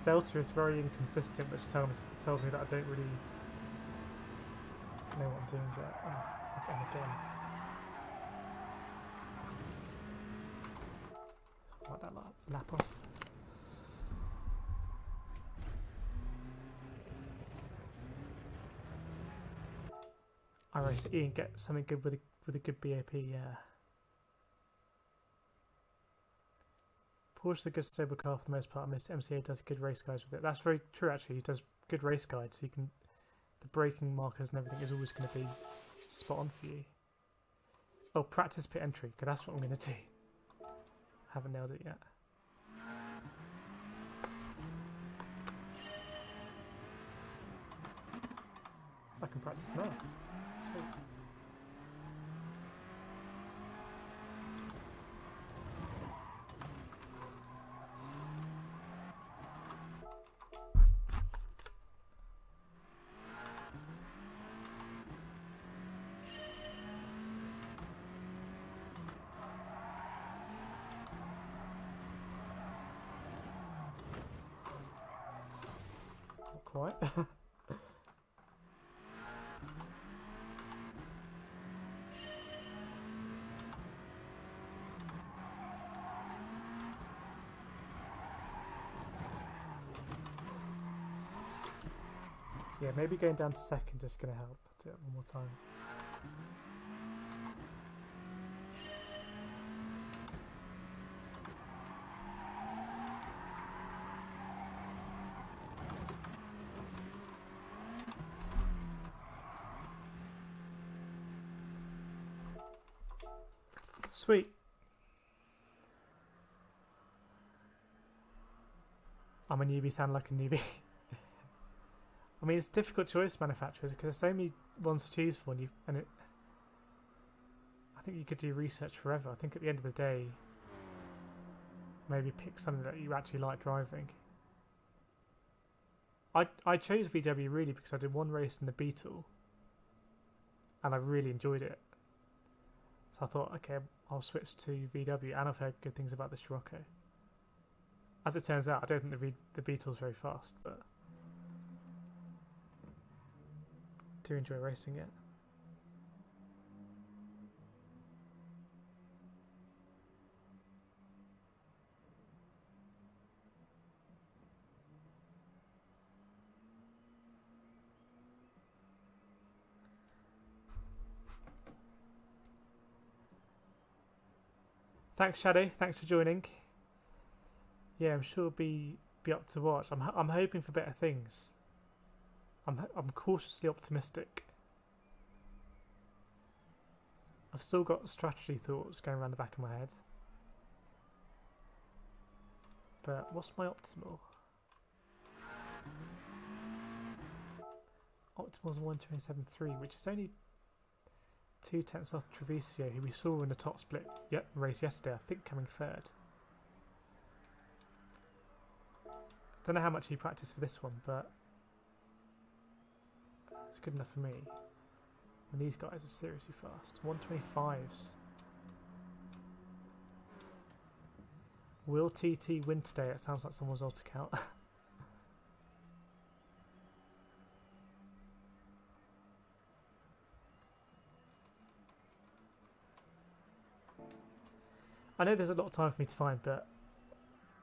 delta is very inconsistent, which tells me that I don't really know what I'm doing yet. Oh, again. So like that lap off. I race to E and get something good with a good BAP, yeah. Porsche's a good stable car for the most part. Mr. MCA does good race guides with it. That's very true actually, he does good race guides, so you can the braking markers and everything is always going to be spot on for you. Oh, practice pit entry, okay, that's what I'm going to do. Haven't nailed it yet. I can practice now. Sweet. Not quite. Yeah, maybe going down to second is going to help. Do it one more time. Sweet. I'm a newbie, sound like a newbie. I mean, it's a difficult choice, manufacturers, because there's so many ones to choose for, I think you could do research forever. I think at the end of the day, maybe pick something that you actually like driving. I chose VW really because I did one race in the Beetle, and I really enjoyed it. So I thought, okay, I'll switch to VW, and I've heard good things about the Scirocco. As it turns out, I don't think the Beetle's very fast, but I do enjoy racing it. Thanks, Shadow. Thanks for joining. Yeah, I'm sure it'll be up to watch. I'm hoping for better things. I'm cautiously optimistic. I've still got strategy thoughts going around the back of my head. But what's my optimal? Optimal's 1:27.3, which is only 2/10 off Treviso, who we saw in the top split race yesterday, I think coming third. Don't know how much he practiced for this one, but it's good enough for me. And these guys are seriously fast. 1:25s. Will TT win today? It sounds like someone's old account. I know there's a lot of time for me to find, but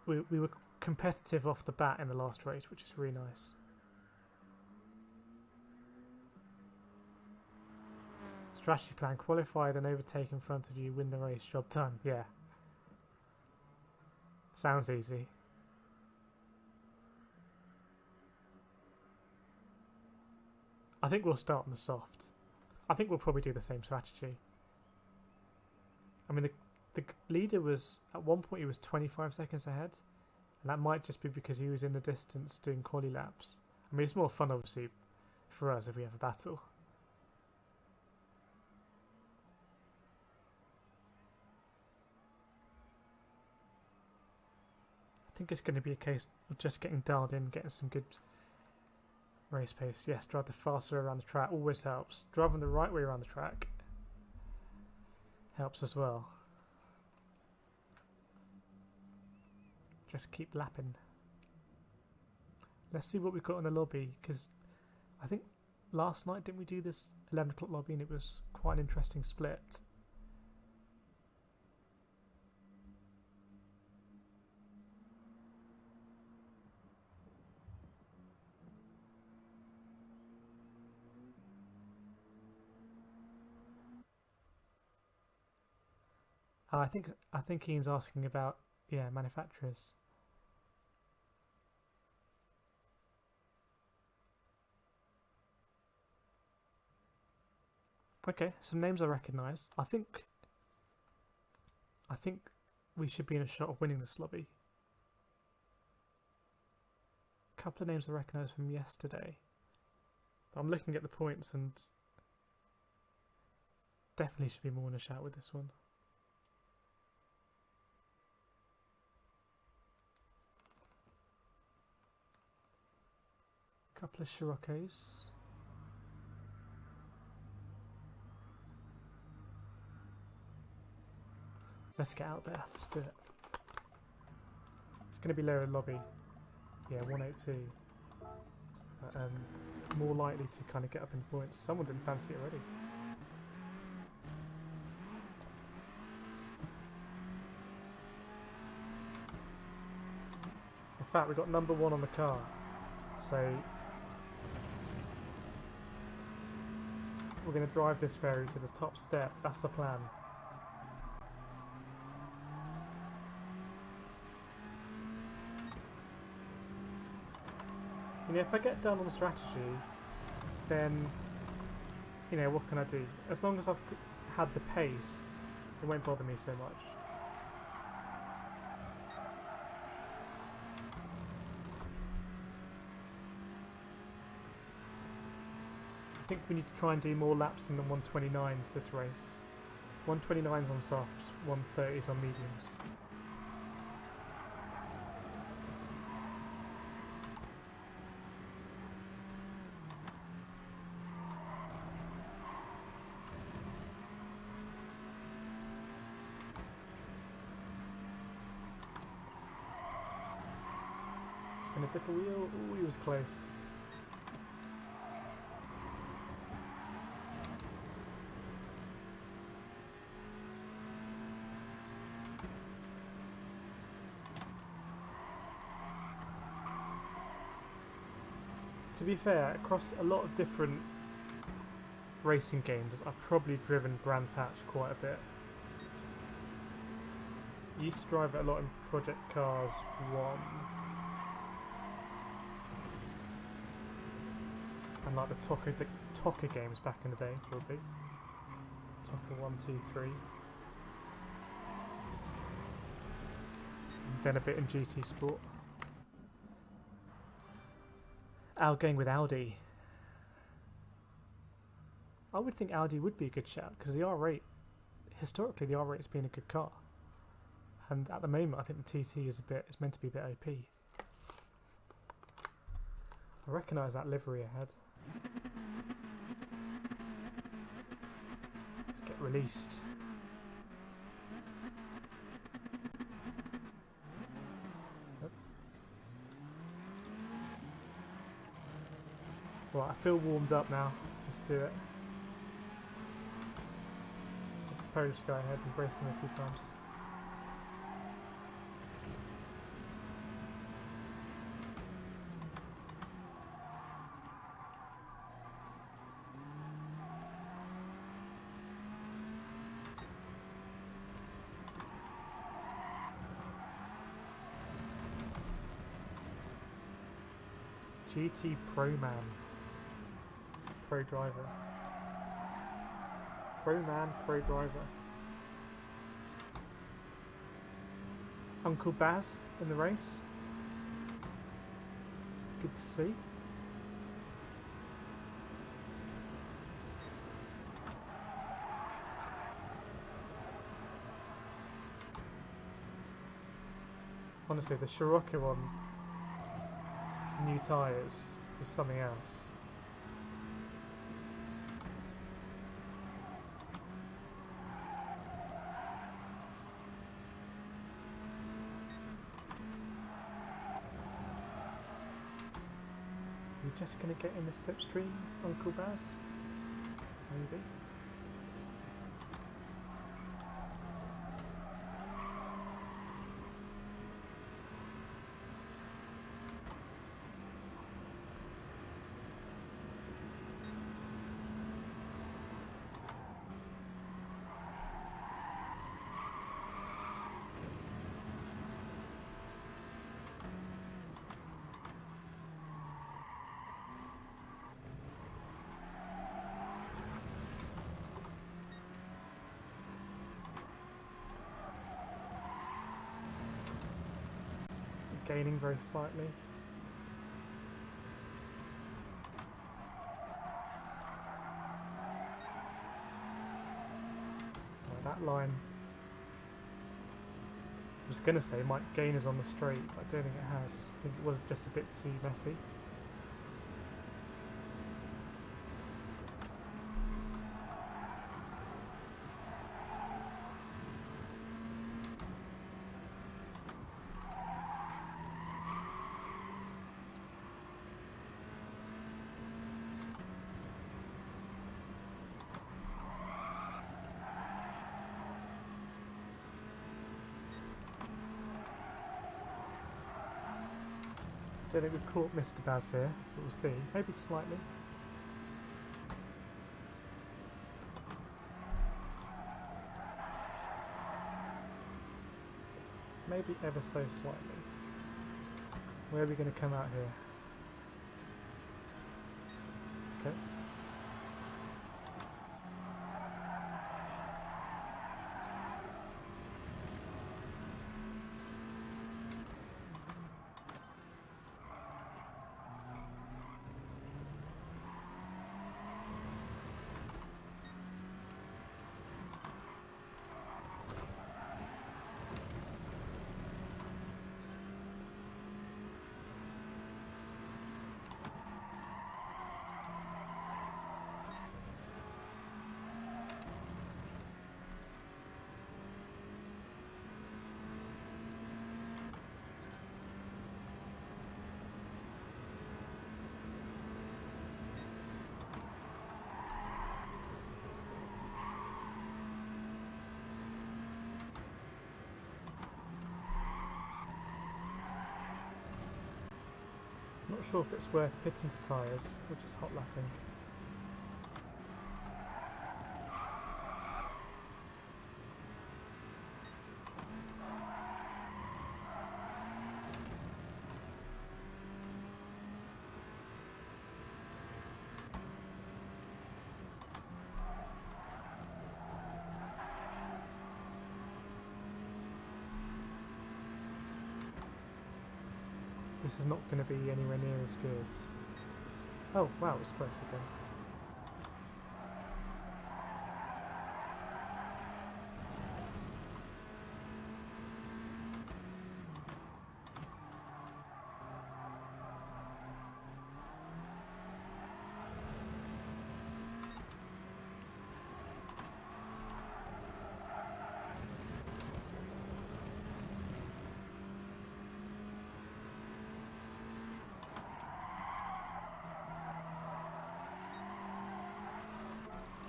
we were competitive off the bat in the last race, which is really nice. Strategy plan: qualify, then overtake in front of you, win the race, job done. Yeah. Sounds easy. I think we'll start on the soft. I think we'll probably do the same strategy. I mean, the leader was, at one point he was 25 seconds ahead, and that might just be because he was in the distance doing quali laps. I mean, it's more fun obviously for us if we have a battle. I think it's going to be a case of just getting dialed in, getting some good race pace. Yes, drive the faster way around the track always helps. Driving the right way around the track helps as well. Just keep lapping. Let's see what we've got in the lobby, because I think last night didn't we do this 11 o'clock lobby and it was quite an interesting split. I think Ian's asking about, yeah, manufacturers. Okay, some names I recognise. I think we should be in a shot of winning this lobby. A couple of names I recognise from yesterday. But I'm looking at the points and definitely should be more in a shout with this one. A couple of Scirocco's. Let's get out there. Let's do it. It's going to be lower lobby. Yeah, 182. But, more likely to kind of get up in points. Someone didn't fancy it already. In fact, we got number 1 on the car. So we're going to drive this ferry to the top step. That's the plan. You know, if I get done on strategy, then, you know, what can I do? As long as I've had the pace, it won't bother me so much. I think we need to try and do more laps than the 129s this race. 129s on softs, 130s on mediums. Gonna dip a wheel. Ooh, he was close. To be fair, across a lot of different racing games, I've probably driven Brands Hatch quite a bit. I used to drive it a lot in Project Cars 1. And like the Toka games back in the day, probably. Toka 1, 2, 3. And then a bit in GT Sport. Going with Audi. I would think Audi would be a good shout, because the R8, historically the R8's been a good car. And at the moment I think the TT is meant to be a bit OP. I recognise that livery ahead. Let's get released. Right, I feel warmed up now. Let's do it. Just a Polish guy ahead. We've raced him a few times. GT Pro Man. Pro driver. Pro man, pro driver. Uncle Baz in the race. Good to see. Honestly, the Scirocco on new tyres is something else. just going to get in the slipstream, Uncle Baz? Maybe. Gaining very slightly. Oh, that line, I was going to say might gain us on the straight, but I don't think it has. I think it was just a bit too messy. Don't think we've caught Mr. Baz here, but we'll see. Maybe slightly. Maybe ever so slightly. Where are we going to come out here? Okay. Not sure if it's worth pitting for tyres or just hot lapping. This is not going to be anywhere near as good. Oh wow, it's close again.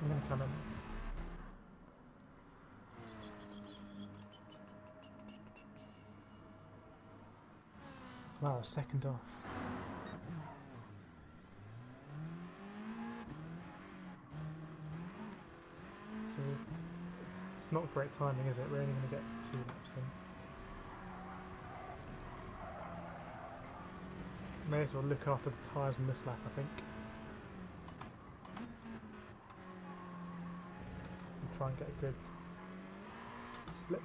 I'm going to come in. Wow, second off. So, it's not great timing, is it? We're only going to get 2 laps in. May as well look after the tyres on this lap, I think. And try and get a good slip.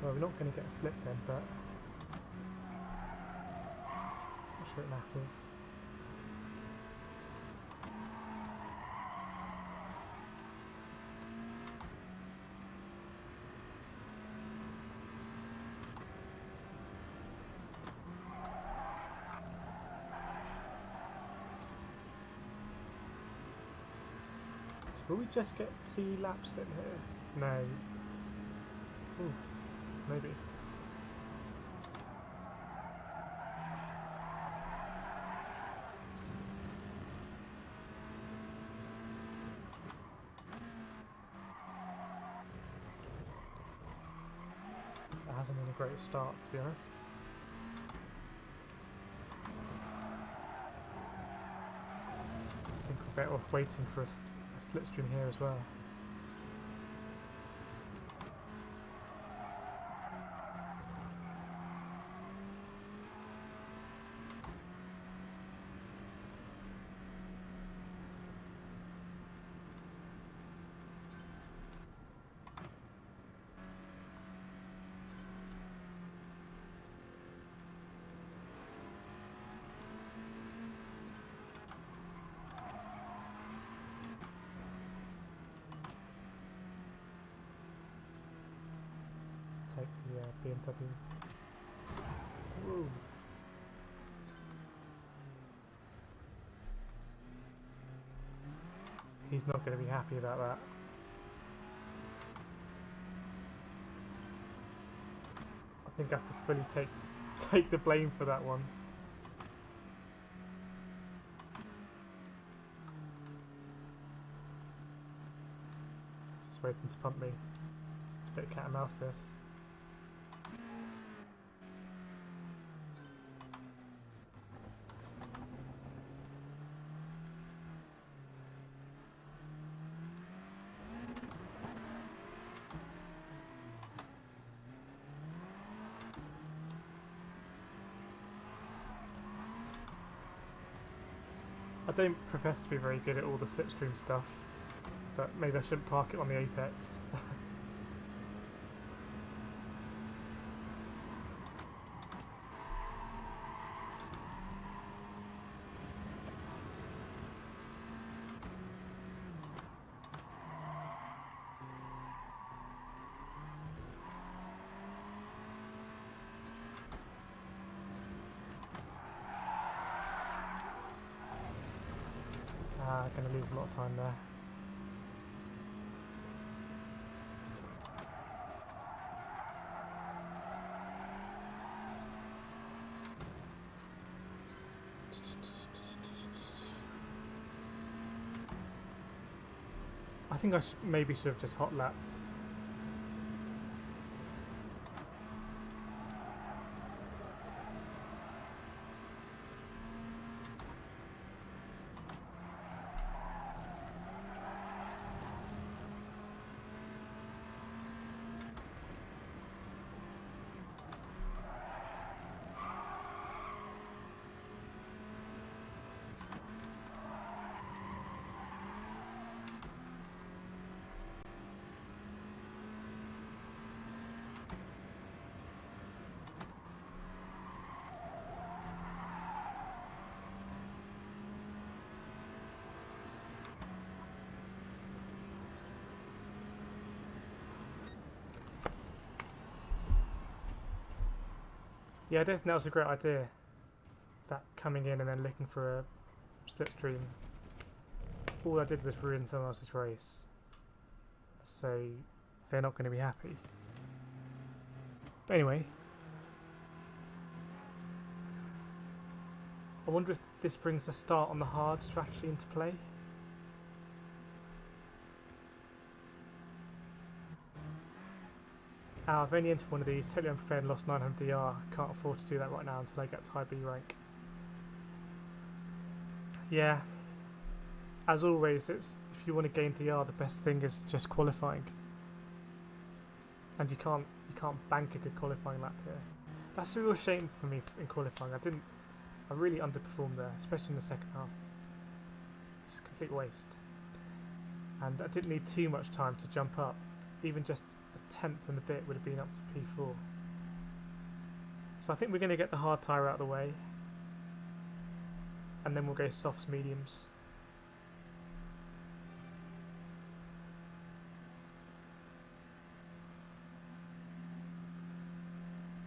Well, we're not going to get a slip then, but not sure it matters. Will we just get 2 laps in here? No. Ooh, maybe. That hasn't been a great start, to be honest. I think we're better off waiting for a slipstream here as well. Take the BMW. Whoa. He's not going to be happy about that. I think I have to fully take the blame for that one. He's just waiting to pump me. It's a bit of cat and mouse this. I don't profess to be very good at all the slipstream stuff, but maybe I shouldn't park it on the apex. Going to lose a lot of time there. I think I maybe should have just hot lapped. Yeah, I don't think that was a great idea. That coming in and then looking for a slipstream. All I did was ruin someone else's race. So they're not going to be happy. But anyway. I wonder if this brings the start on the hard strategy into play. I've only entered one of these, totally unprepared and lost 900 DR. Can't afford to do that right now until I get to high B rank. Yeah, as always, if you want to gain DR, the best thing is just qualifying. And you can't bank a good qualifying lap here. That's a real shame for me in qualifying. I really underperformed there, especially in the second half. It's a complete waste. And I didn't need too much time to jump up. Even just tenth and a bit would have been up to P4. So I think we're going to get the hard tyre out of the way, and then we'll go softs, mediums.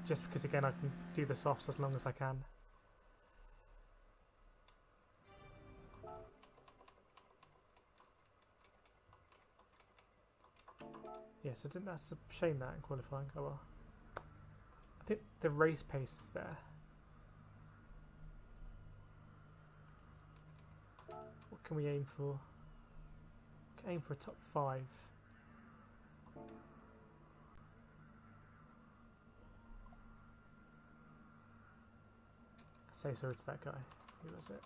Just because again I can do the softs as long as I can. Yes, that's a shame that in qualifying. Oh well. I think the race pace is there. What can we aim for? We can aim for a top 5. Say sorry to that guy. Who was it?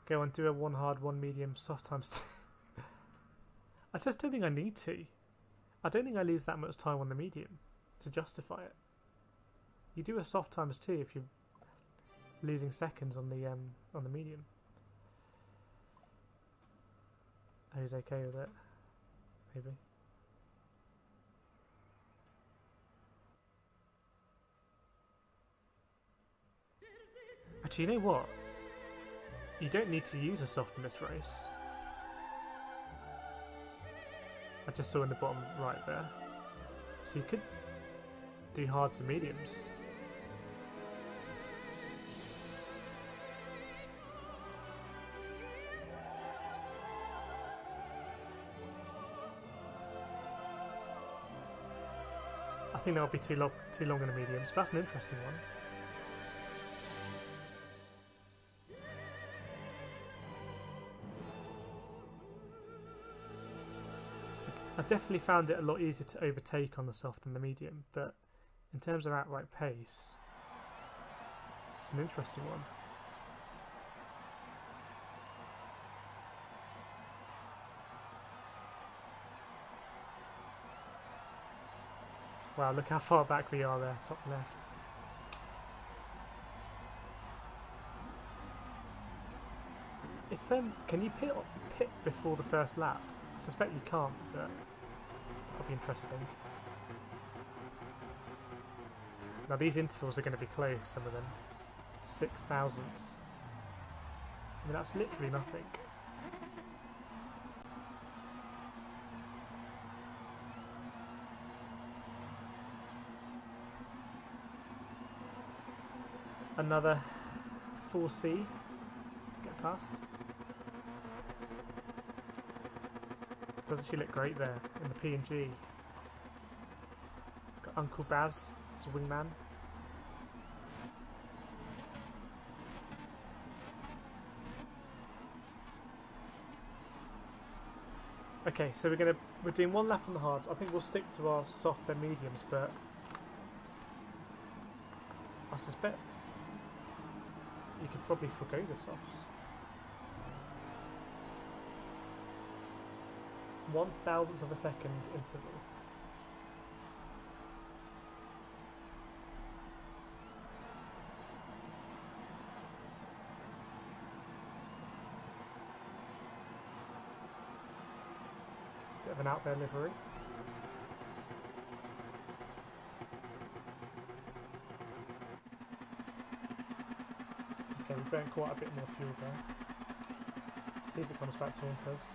Go on, do a 1 hard, 1 medium, soft times 2. I just don't think I need to. I don't think I lose that much time on the medium to justify it. You do a soft times 2 if you're losing seconds on the medium. Who's okay with it? Maybe. Actually, you know what? You don't need to use a soft in this race. I just saw in the bottom right there. So you could do hards and mediums. I think that would be too long in the mediums, but that's an interesting one. I definitely found it a lot easier to overtake on the soft than the medium, but in terms of outright pace, it's an interesting one. Wow, look how far back we are there, top left. If can you pit before the first lap? I suspect you can't, but that'll be interesting. Now these intervals are going to be close, some of them. 6 thousandths. I mean, that's literally nothing. Another 4C to get past. Doesn't she look great there in the P&G? Got Uncle Baz as a wingman. Okay, so we're doing 1 lap on the hards. I think we'll stick to our soft and mediums, but I suspect you could probably forgo the softs. 1/1000th of a second interval. Bit of an out there livery. Okay, we've burnt quite a bit more fuel there. See if it comes back to haunt us.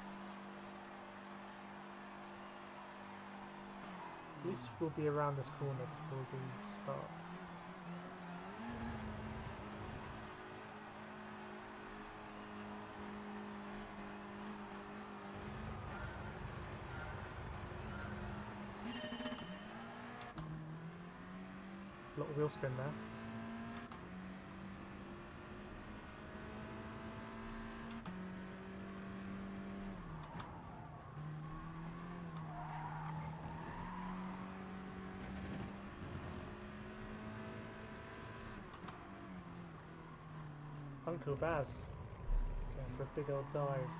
At least we'll be around this corner before we start. A lot of wheel spin there. Uncle Baz going for a big old dive.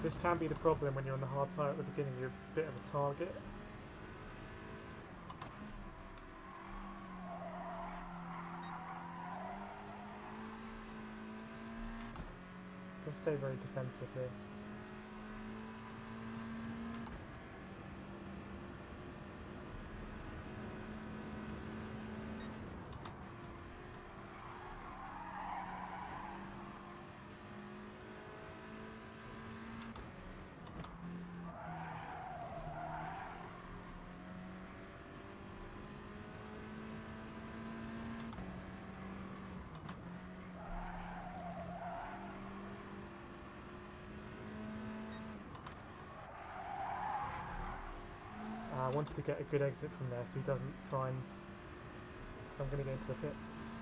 This can be the problem when you're on the hard tyre at the beginning, you're a bit of a target. stay very defensive here. I wanted to get a good exit from there so he doesn't try and... because I'm going to go into the pits.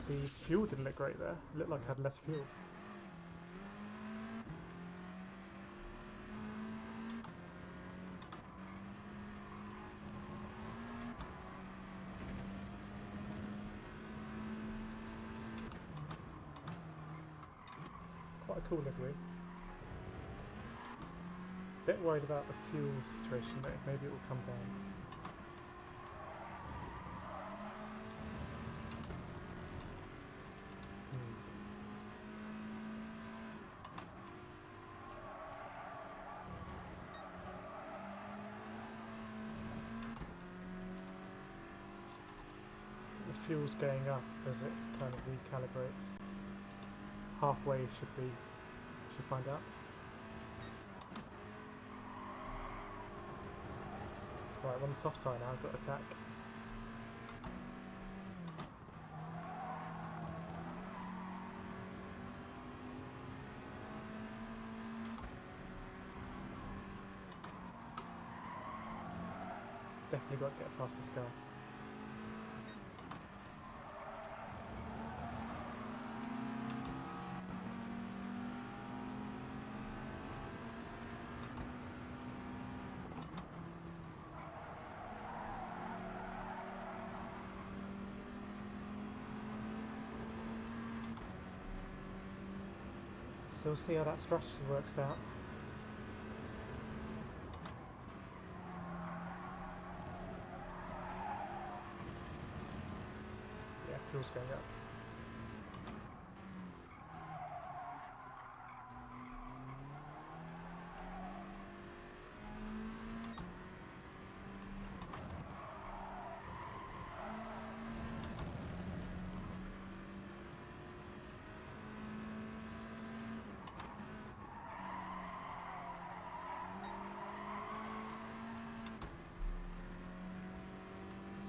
The fuel didn't look great there. It looked like I had less fuel. Quite a cool livery. Bit worried about the fuel situation though. Maybe it will come down. The fuel's going up as it kind of recalibrates. Halfway should find out. Right, we're on the soft tyre now, I've got attack. Definitely got to get past this guy. So we'll see how that strategy works out. Yeah, fuel's going up.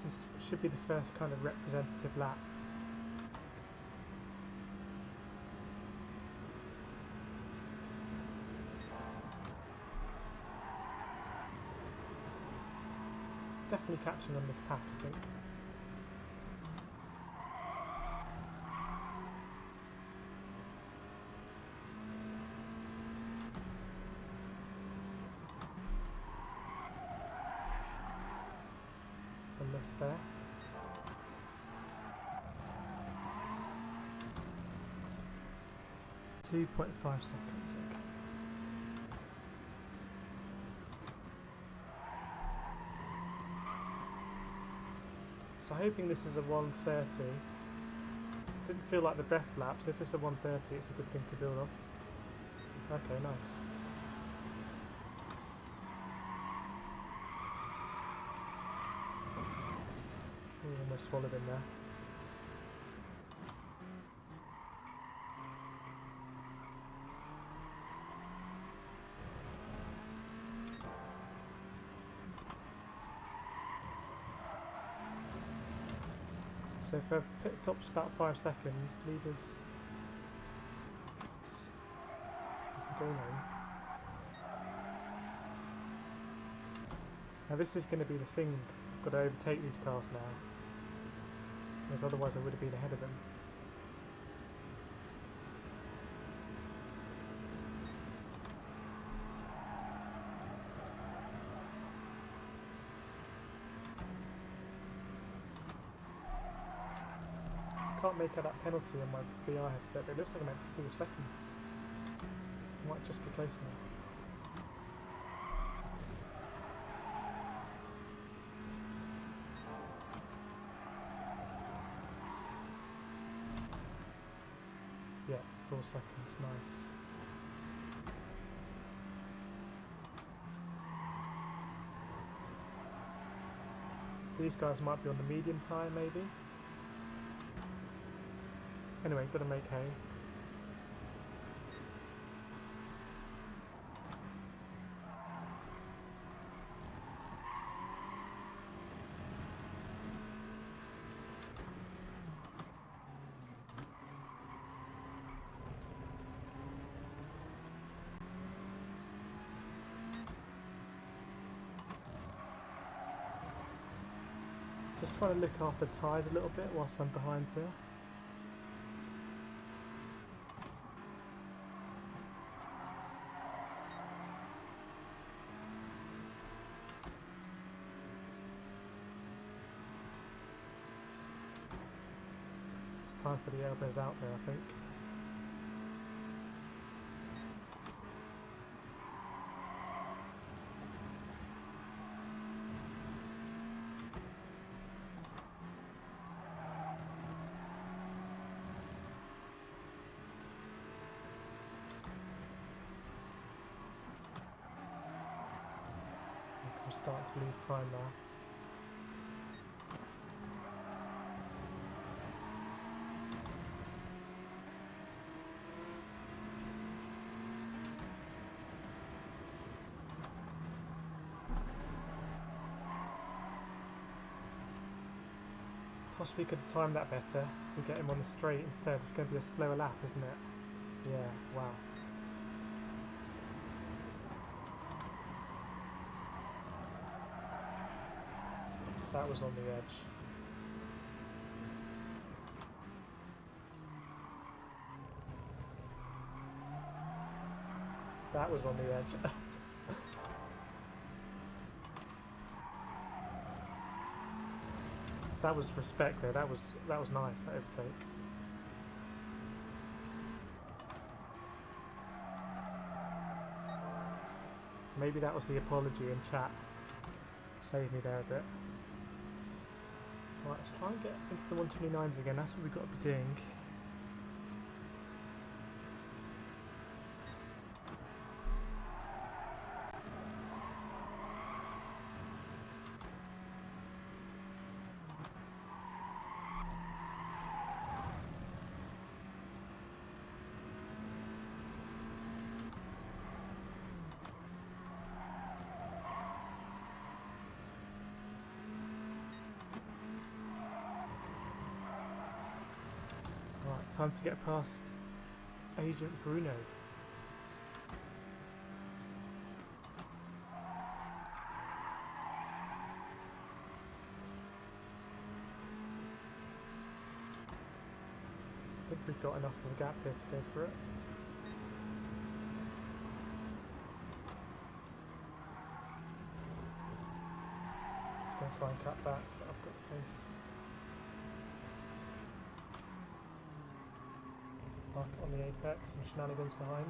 This should be the first kind of representative lap. Definitely catching on this pack, I think. Left there. .5 seconds, okay. So hoping this is a 1:30. Didn't feel like the best lap, so if it's a 1:30 it's a good thing to build off. Okay, nice. Almost followed him there. So for pit stops about 5 seconds, leaders go now. Now this is going to be the thing. I've got to overtake these cars now. Because otherwise I would have been ahead of them. I can't make out that penalty on my FIA headset, but it looks like I'm at 4 seconds. Might just be close now. Yeah, 4 seconds, nice. These guys might be on the medium tyre maybe. Anyway, gotta make hay. Just trying to look after the tyres a little bit whilst I'm behind here. It's time for the elbows out there, I think. I'm starting to lose time now. Possibly could have timed that better to get him on the straight instead. It's going to be a slower lap, isn't it? Yeah, wow. That was on the edge. That was on the edge. That was respect there. That was nice, that overtake. Maybe that was the apology in chat. Saved me there a bit. Right, let's try and get into the 129s again. That's what we've got to be doing. Time to get past Agent Bruno. I think we've got enough of a gap here to go for it. Just going to try and cut back, but I've got the pace. On the apex, some shenanigans behind.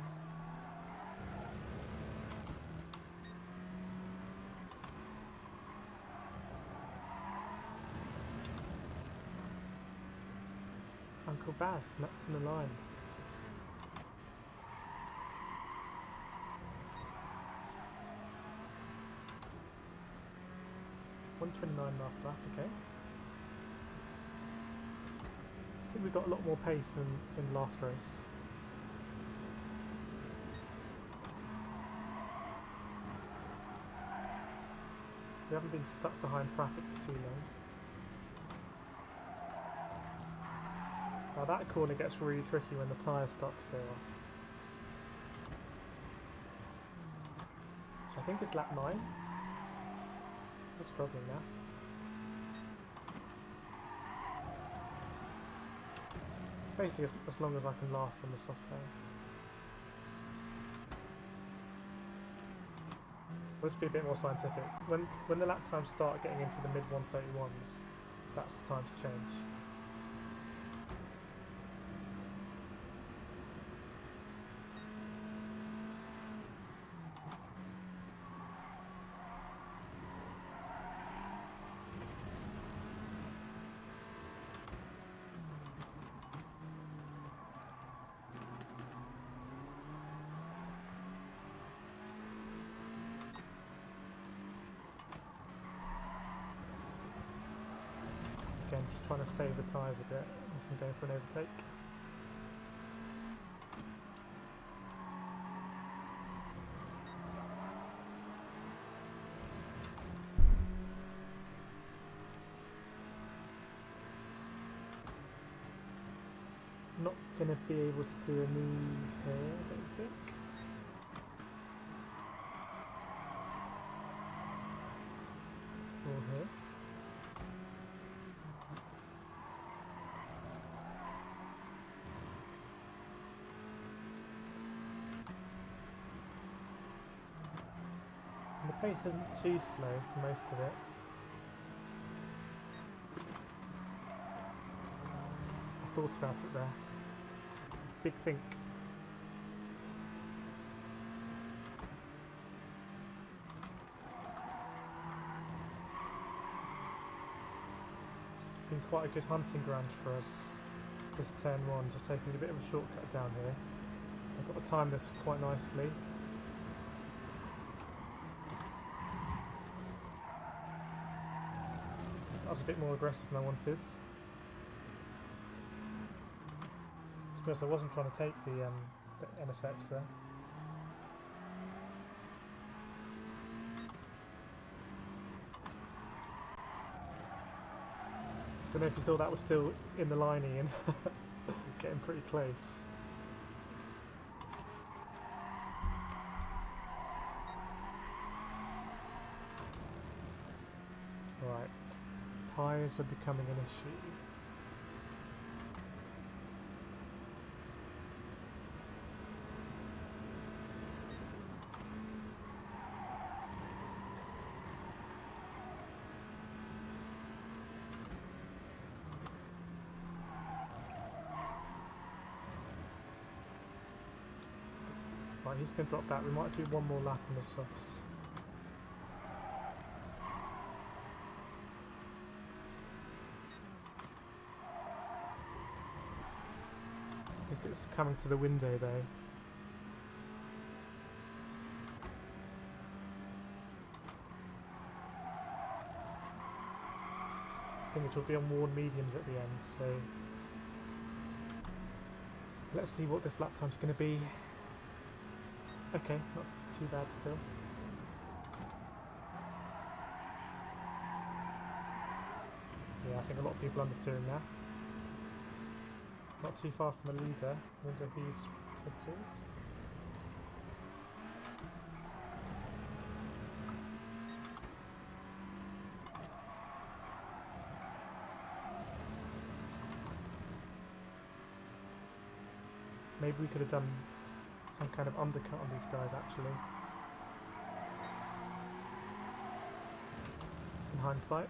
Uncle Baz next in the line. .129 last lap, okay. I think we've got a lot more pace than in last race. We haven't been stuck behind traffic for too long. Now that corner gets really tricky when the tyres start to go off. Which I think is lap 9. We're struggling now. Basically as long as I can last on the soft tyres. Let's be a bit more scientific. When the lap times start getting into the mid 131s, that's the time to change. Just trying to save the tyres a bit as I'm going for an overtake. Not going to be able to do a move here, I don't think. Or here. And the pace isn't too slow for most of it. I thought about it there. Big think. It's been quite a good hunting ground for us, this turn 1, just taking a bit of a shortcut down here. I've got to time this quite nicely. That was a bit more aggressive than I wanted. To be honest, I wasn't trying to take the NSX there. Don't know if you thought that was still in the line, Ian. Getting pretty close. Right, tyres are becoming an issue. Right, he's going to drop back. We might do one more lap on the softs. I think it's coming to the window though. I think it will be on worn mediums at the end, so let's see what this lap time's going to be. Okay, not too bad still. Yeah, I think a lot of people understeering now. Not too far from the leader. I wonder if he's pitted. Maybe we could have done some kind of undercut on these guys actually. In hindsight.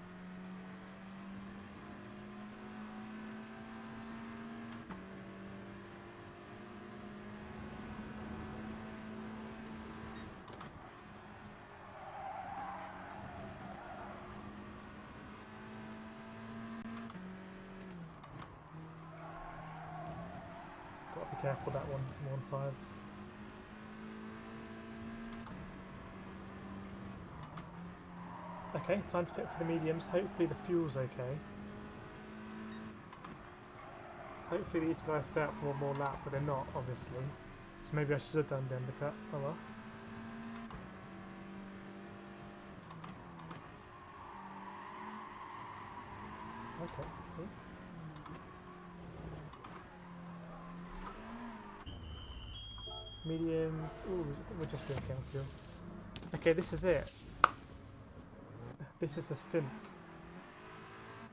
Got to be careful that one tyres. Okay, time to pit for the mediums. Hopefully the fuel's okay. Hopefully these guys stay up for one more lap, but they're not, obviously. So maybe I should have done the undercut. Oh well. Okay, cool. Medium. Ooh, I think we're just doing chemical fuel. Okay, this is it. This is the stint.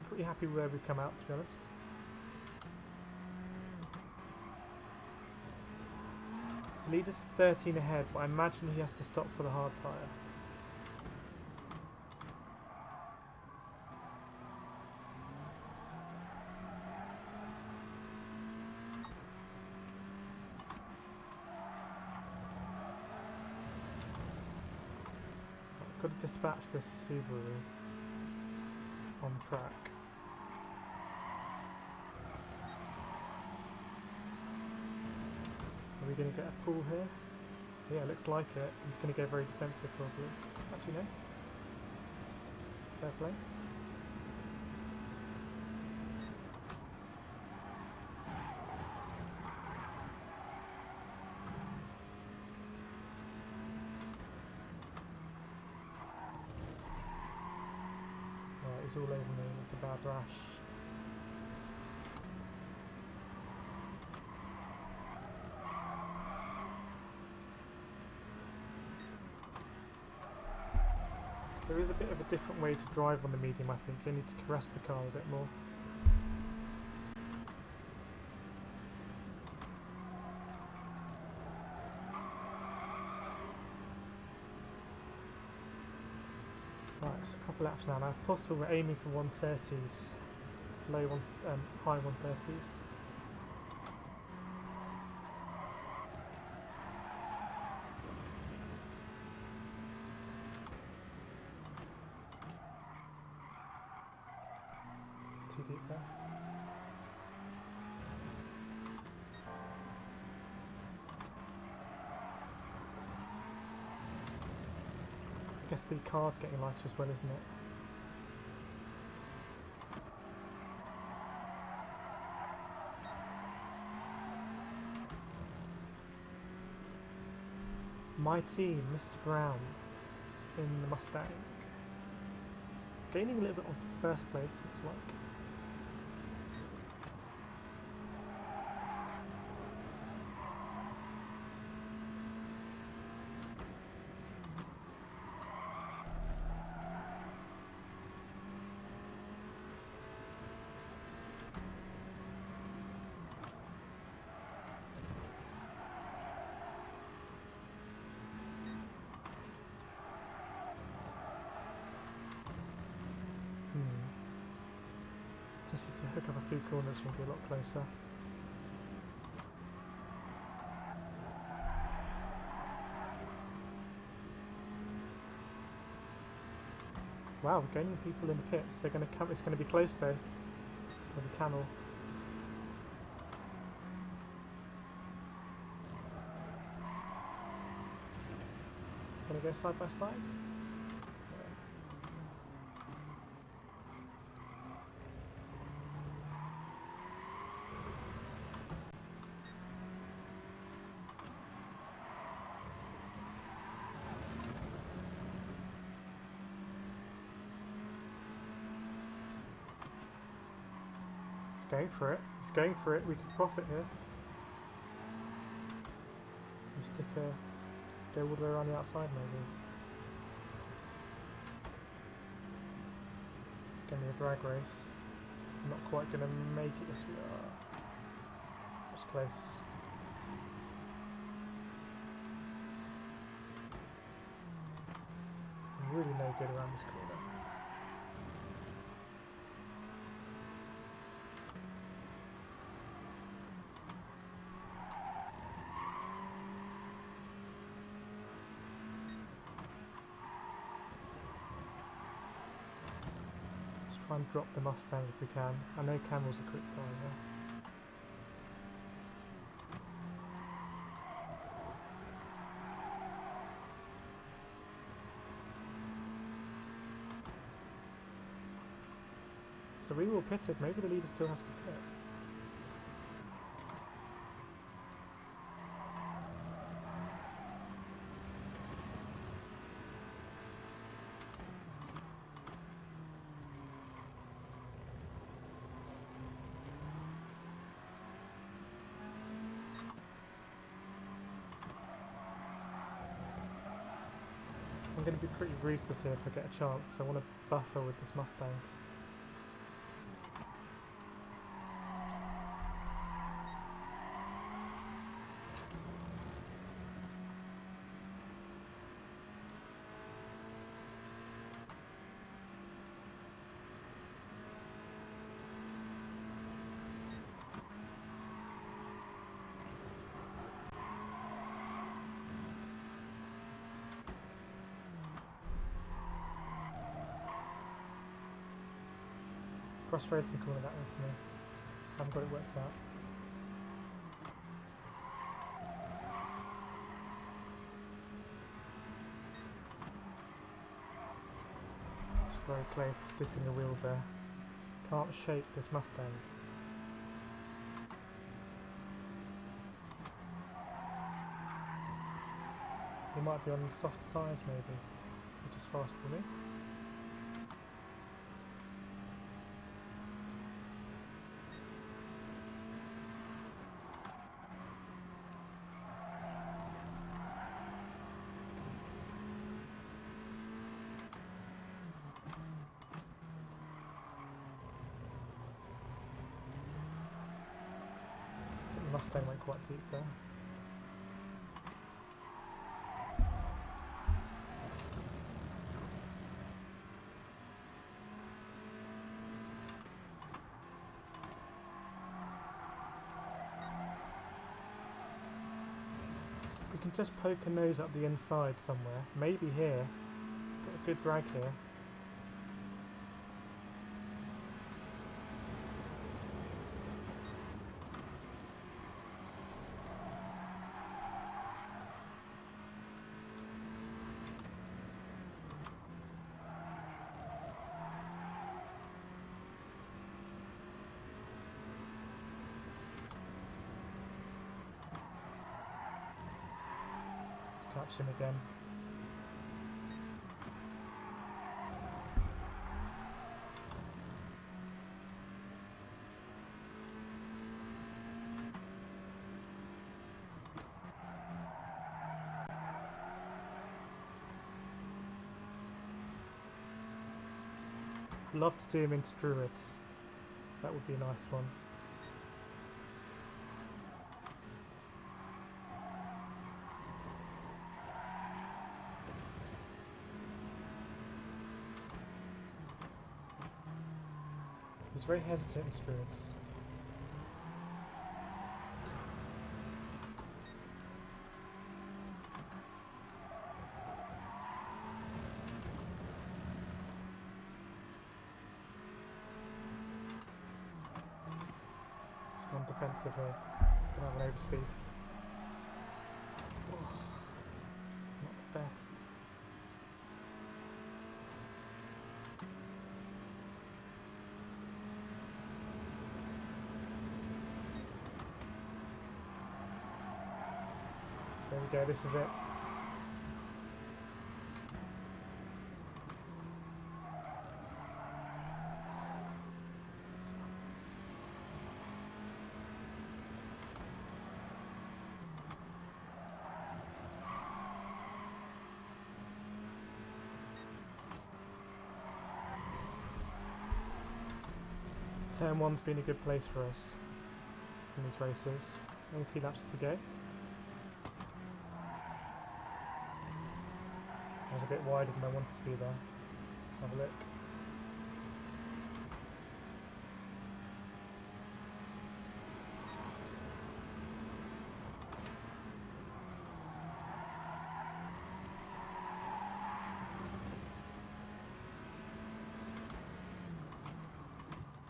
Pretty happy with where we've come out, to be honest. So leader's 13 ahead, but I imagine he has to stop for the hard tyre. Got to dispatch this Subaru on track. Are we going to get a pull here? Yeah, looks like it. He's going to go very defensive probably. Actually, no. Fair play. He's all over me like a bad rash. There is a bit of a different way to drive on the medium, I think. You need to caress the car a bit more. Right, so a couple laps now. Now, if possible, we're aiming for 130s. High 130s. Too deep there. I guess the car's getting lighter as well, isn't it? My team, Mr. Brown, in the Mustang. Gaining a little bit on first place, looks like. Just need to hook up a few corners, we'll be a lot closer. Wow, we're gaining people in the pits. They're going to come. It's going to be close though. It's going to be Camel. Going to go side by side. Going for it. He's going for it. We could profit here. We stick go all the way around the outside maybe. It's going to be a drag race. I'm not quite going to make it this way. It's close. I'm really no good around this corner. Try and drop the Mustang if we can. I know Camel's a quick driver. So we will pit it. Maybe the leader still has to pit. I'm going to be pretty ruthless here if I get a chance because I want to buffer with this Mustang. Frustrating corner that one for me. Haven't got it worked out. It's very close to dipping the wheel there. Can't shape this Mustang. He might be on softer tyres maybe, which is faster than me. Mustang went quite deep there. We can just poke a nose up the inside somewhere. Maybe here. Got a good drag here. Catch him again. Love to do him into druids. That would be a nice one. He's very hesitant in druids. He's gone defensive here. Gonna have an overspeed. Oh, not the best. There we go, this is it. Turn 1's been a good place for us in these races. Only 2 laps to go. I was a bit wider than I wanted to be there. Let's have a look.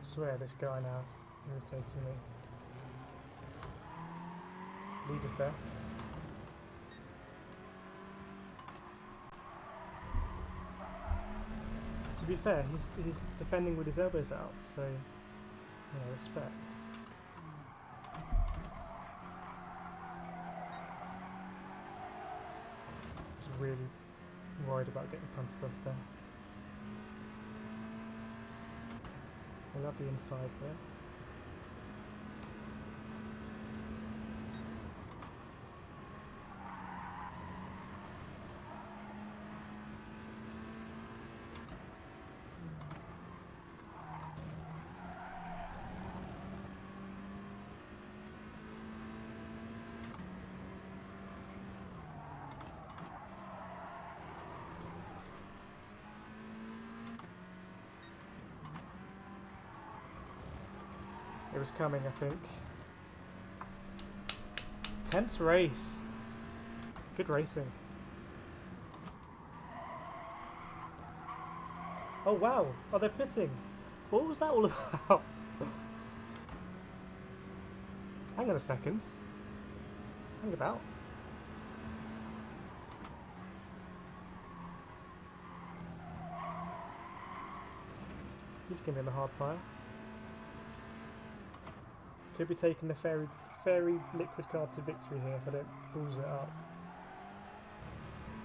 I swear this guy now is irritating me. Leader's there. To be fair, he's defending with his elbows out, so you know, respect. Just really worried about getting punted off there. I love the insides there. It was coming, I think. Tense race. Good racing. Oh wow, oh they're pitting. What was that all about? Hang on a second. Hang about. He's giving me the hard tyre. Could be taking the fairy liquid card to victory here if I don't balls it up.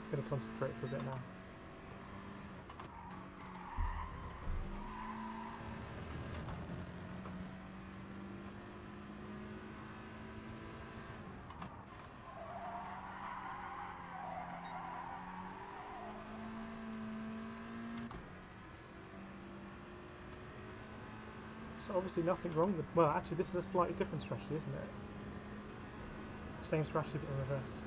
I'm going to concentrate for a bit now. So obviously nothing wrong with... Well, actually this is a slightly different strategy, isn't it? Same strategy but in reverse.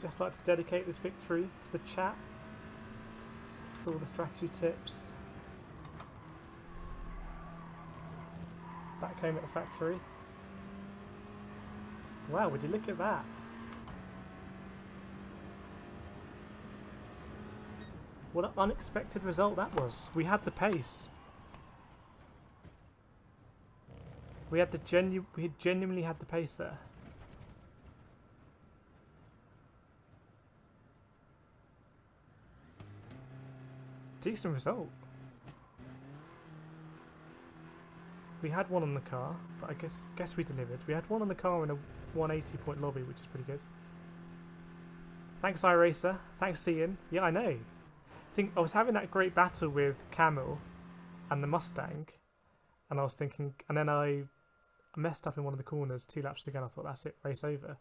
Just like to dedicate this victory to the chat for all the strategy tips. Back home at the factory. Wow, would you look at that? What an unexpected result that was. We had the pace. We had genuinely had the pace there. Decent result. We had one on the car, but I guess we delivered. We had one on the car in a 180 point lobby, which is pretty good. Thanks, iRacer. Thanks, Ian. Yeah, I know. I was having that great battle with Camel and the Mustang, and I was thinking, and then I messed up in one of the corners 2 laps again. I thought, that's it, race over.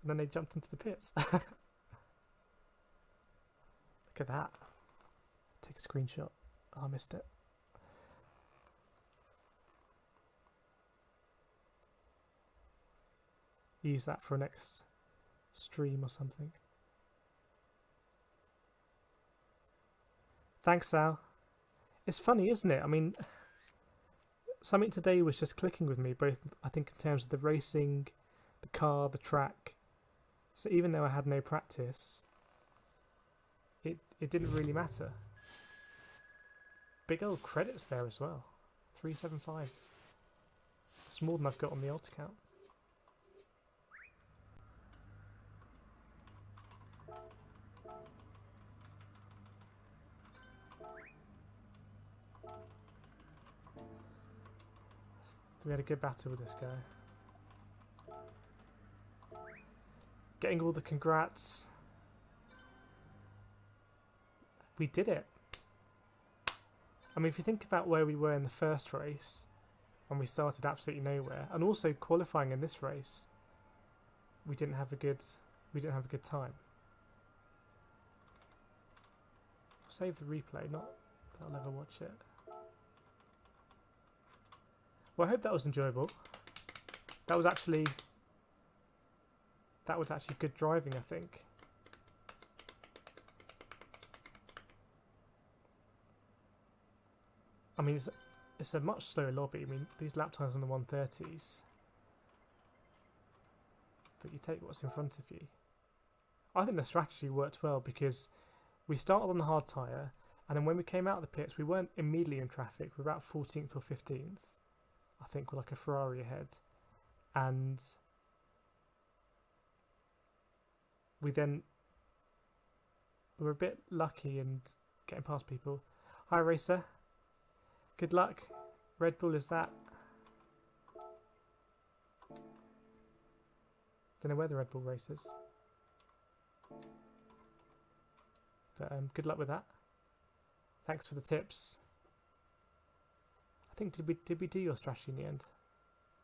And then they jumped into the pits. Look at that. Take a screenshot. Oh, I missed it. Use that for a next stream or something. Thanks, Sal. It's funny, isn't it? I mean, something today was just clicking with me, both I think in terms of the racing, the car, the track. So even though I had no practice, it didn't really matter. Big old credits there as well. 375. It's more than I've got on the alt account. We had a good battle with this guy. Getting all the congrats. We did it. I mean, if you think about where we were in the first race, and we started absolutely nowhere, and also qualifying in this race, we didn't have a good time. Save the replay, not that I'll ever watch it. Well, I hope that was enjoyable. That was actually good driving, I think. I mean, it's a much slower lobby. I mean, these lap times on the 130s. But you take what's in front of you. I think the strategy worked well because we started on the hard tyre, and then when we came out of the pits, we weren't immediately in traffic. We were about 14th or 15th. I think we're like a Ferrari ahead. And we were a bit lucky and getting past people. Hi, Racer. Good luck. Red Bull is that. Don't know where the Red Bull races. But good luck with that. Thanks for the tips. I think did we do your strategy in the end?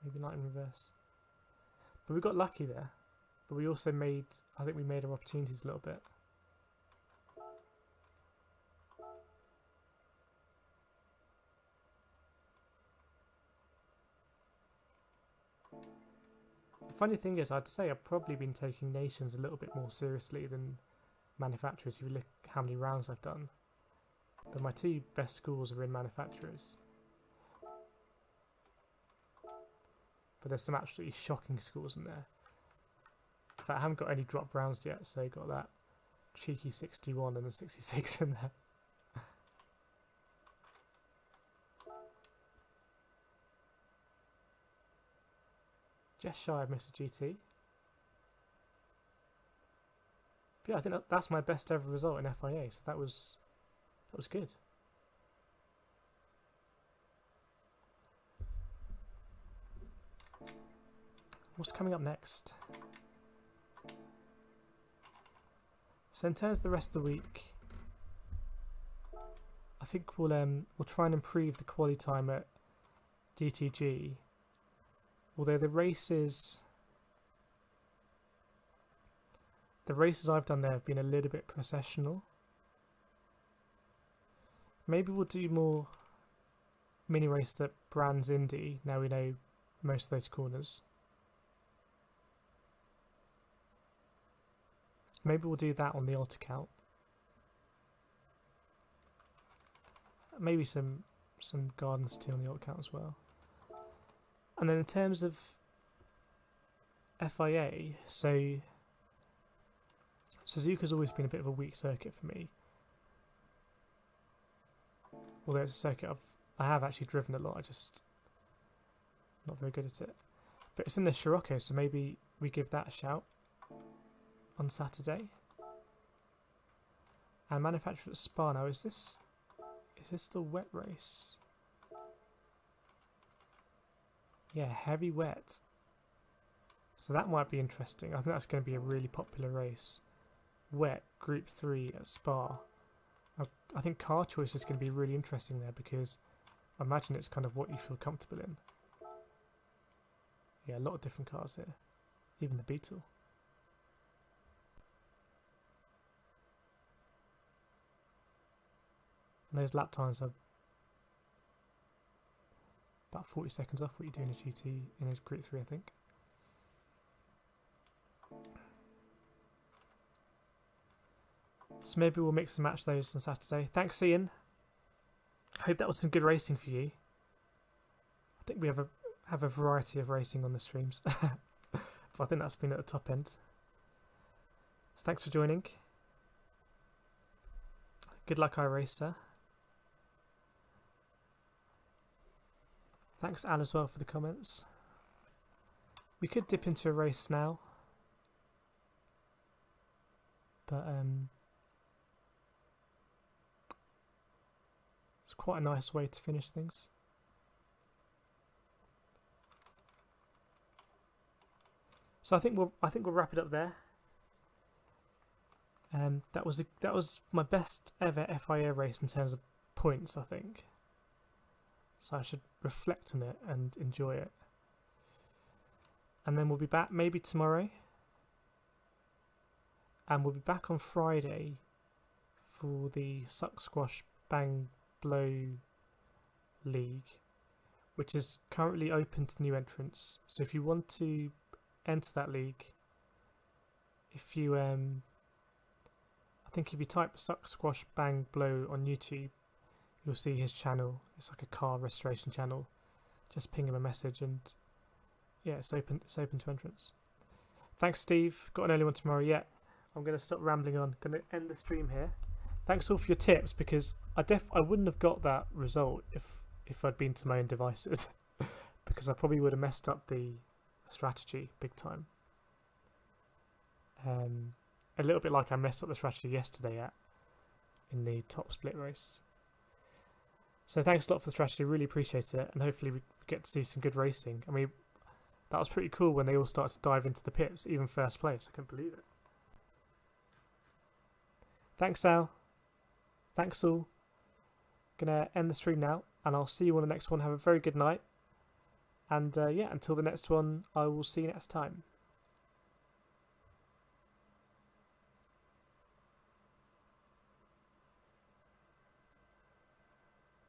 Maybe not in reverse. But we got lucky there. But we also made our opportunities a little bit. The funny thing is, I'd say I've probably been taking nations a little bit more seriously than manufacturers. If you look how many rounds I've done. But my 2 best scores are in manufacturers. But there's some absolutely shocking scores in there. In fact, I haven't got any drop rounds yet, so I got that cheeky 61 and a 66 in there. Just shy of Mr. GT. But yeah, I think that's my best ever result in FIA, so that was good. What's coming up next? So in terms of the rest of the week, I think we'll try and improve the quali time at DTG. Although the races I've done there have been a little bit processional. Maybe we'll do more mini races at Brands Indy, now we know most of those corners. Maybe we'll do that on the odd account. Maybe some Gardens too on the odd account as well. And then in terms of FIA, so Suzuka's always been a bit of a weak circuit for me. Although it's a circuit I have actually driven a lot, I just not very good at it. But it's in the Scirocco, so maybe we give that a shout on Saturday. And manufactured at Spa now, is this still wet race? Yeah, heavy wet. So that might be interesting. I think that's going to be a really popular race. Wet, Group 3 at Spa. I think car choice is going to be really interesting there because I imagine it's kind of what you feel comfortable in. Yeah, a lot of different cars here. Even the Beetle. And those lap times are about 40 seconds off what you do in a GT in a Group 3, I think. So maybe we'll mix and match those on Saturday. Thanks, Ian. Hope that was some good racing for you. I think we have a variety of racing on the streams. But I think that's been at the top end. So thanks for joining. Good luck, iRacer. Thanks, Al, as well, for the comments. We could dip into a race now. But it's quite a nice way to finish things. So I think we'll wrap it up there. That was my best ever FIA race in terms of points, I think. So I should reflect on it and enjoy it. And then we'll be back maybe tomorrow. And we'll be back on Friday for the Suck Squash Bang Blow League, which is currently open to new entrants. So if you want to enter that league, if you I think if you type Suck Squash Bang Blow on YouTube, you'll see his channel. It's like a car restoration channel. Just ping him a message and yeah, it's open to entrants. Thanks, Steve. Got an early one tomorrow. Yeah, I'm going to stop rambling on. Going to end the stream here. Thanks all for your tips, because I wouldn't have got that result if I'd been to my own devices, because I probably would have messed up the strategy big time. A little bit like I messed up the strategy yesterday in the top split race. So thanks a lot for the strategy, really appreciate it, and hopefully we get to see some good racing. I mean, that was pretty cool when they all started to dive into the pits, even first place. I couldn't believe it. Thanks, Al. Thanks all. Gonna end the stream now, and I'll see you on the next one. Have a very good night. And yeah, until the next one, I will see you next time.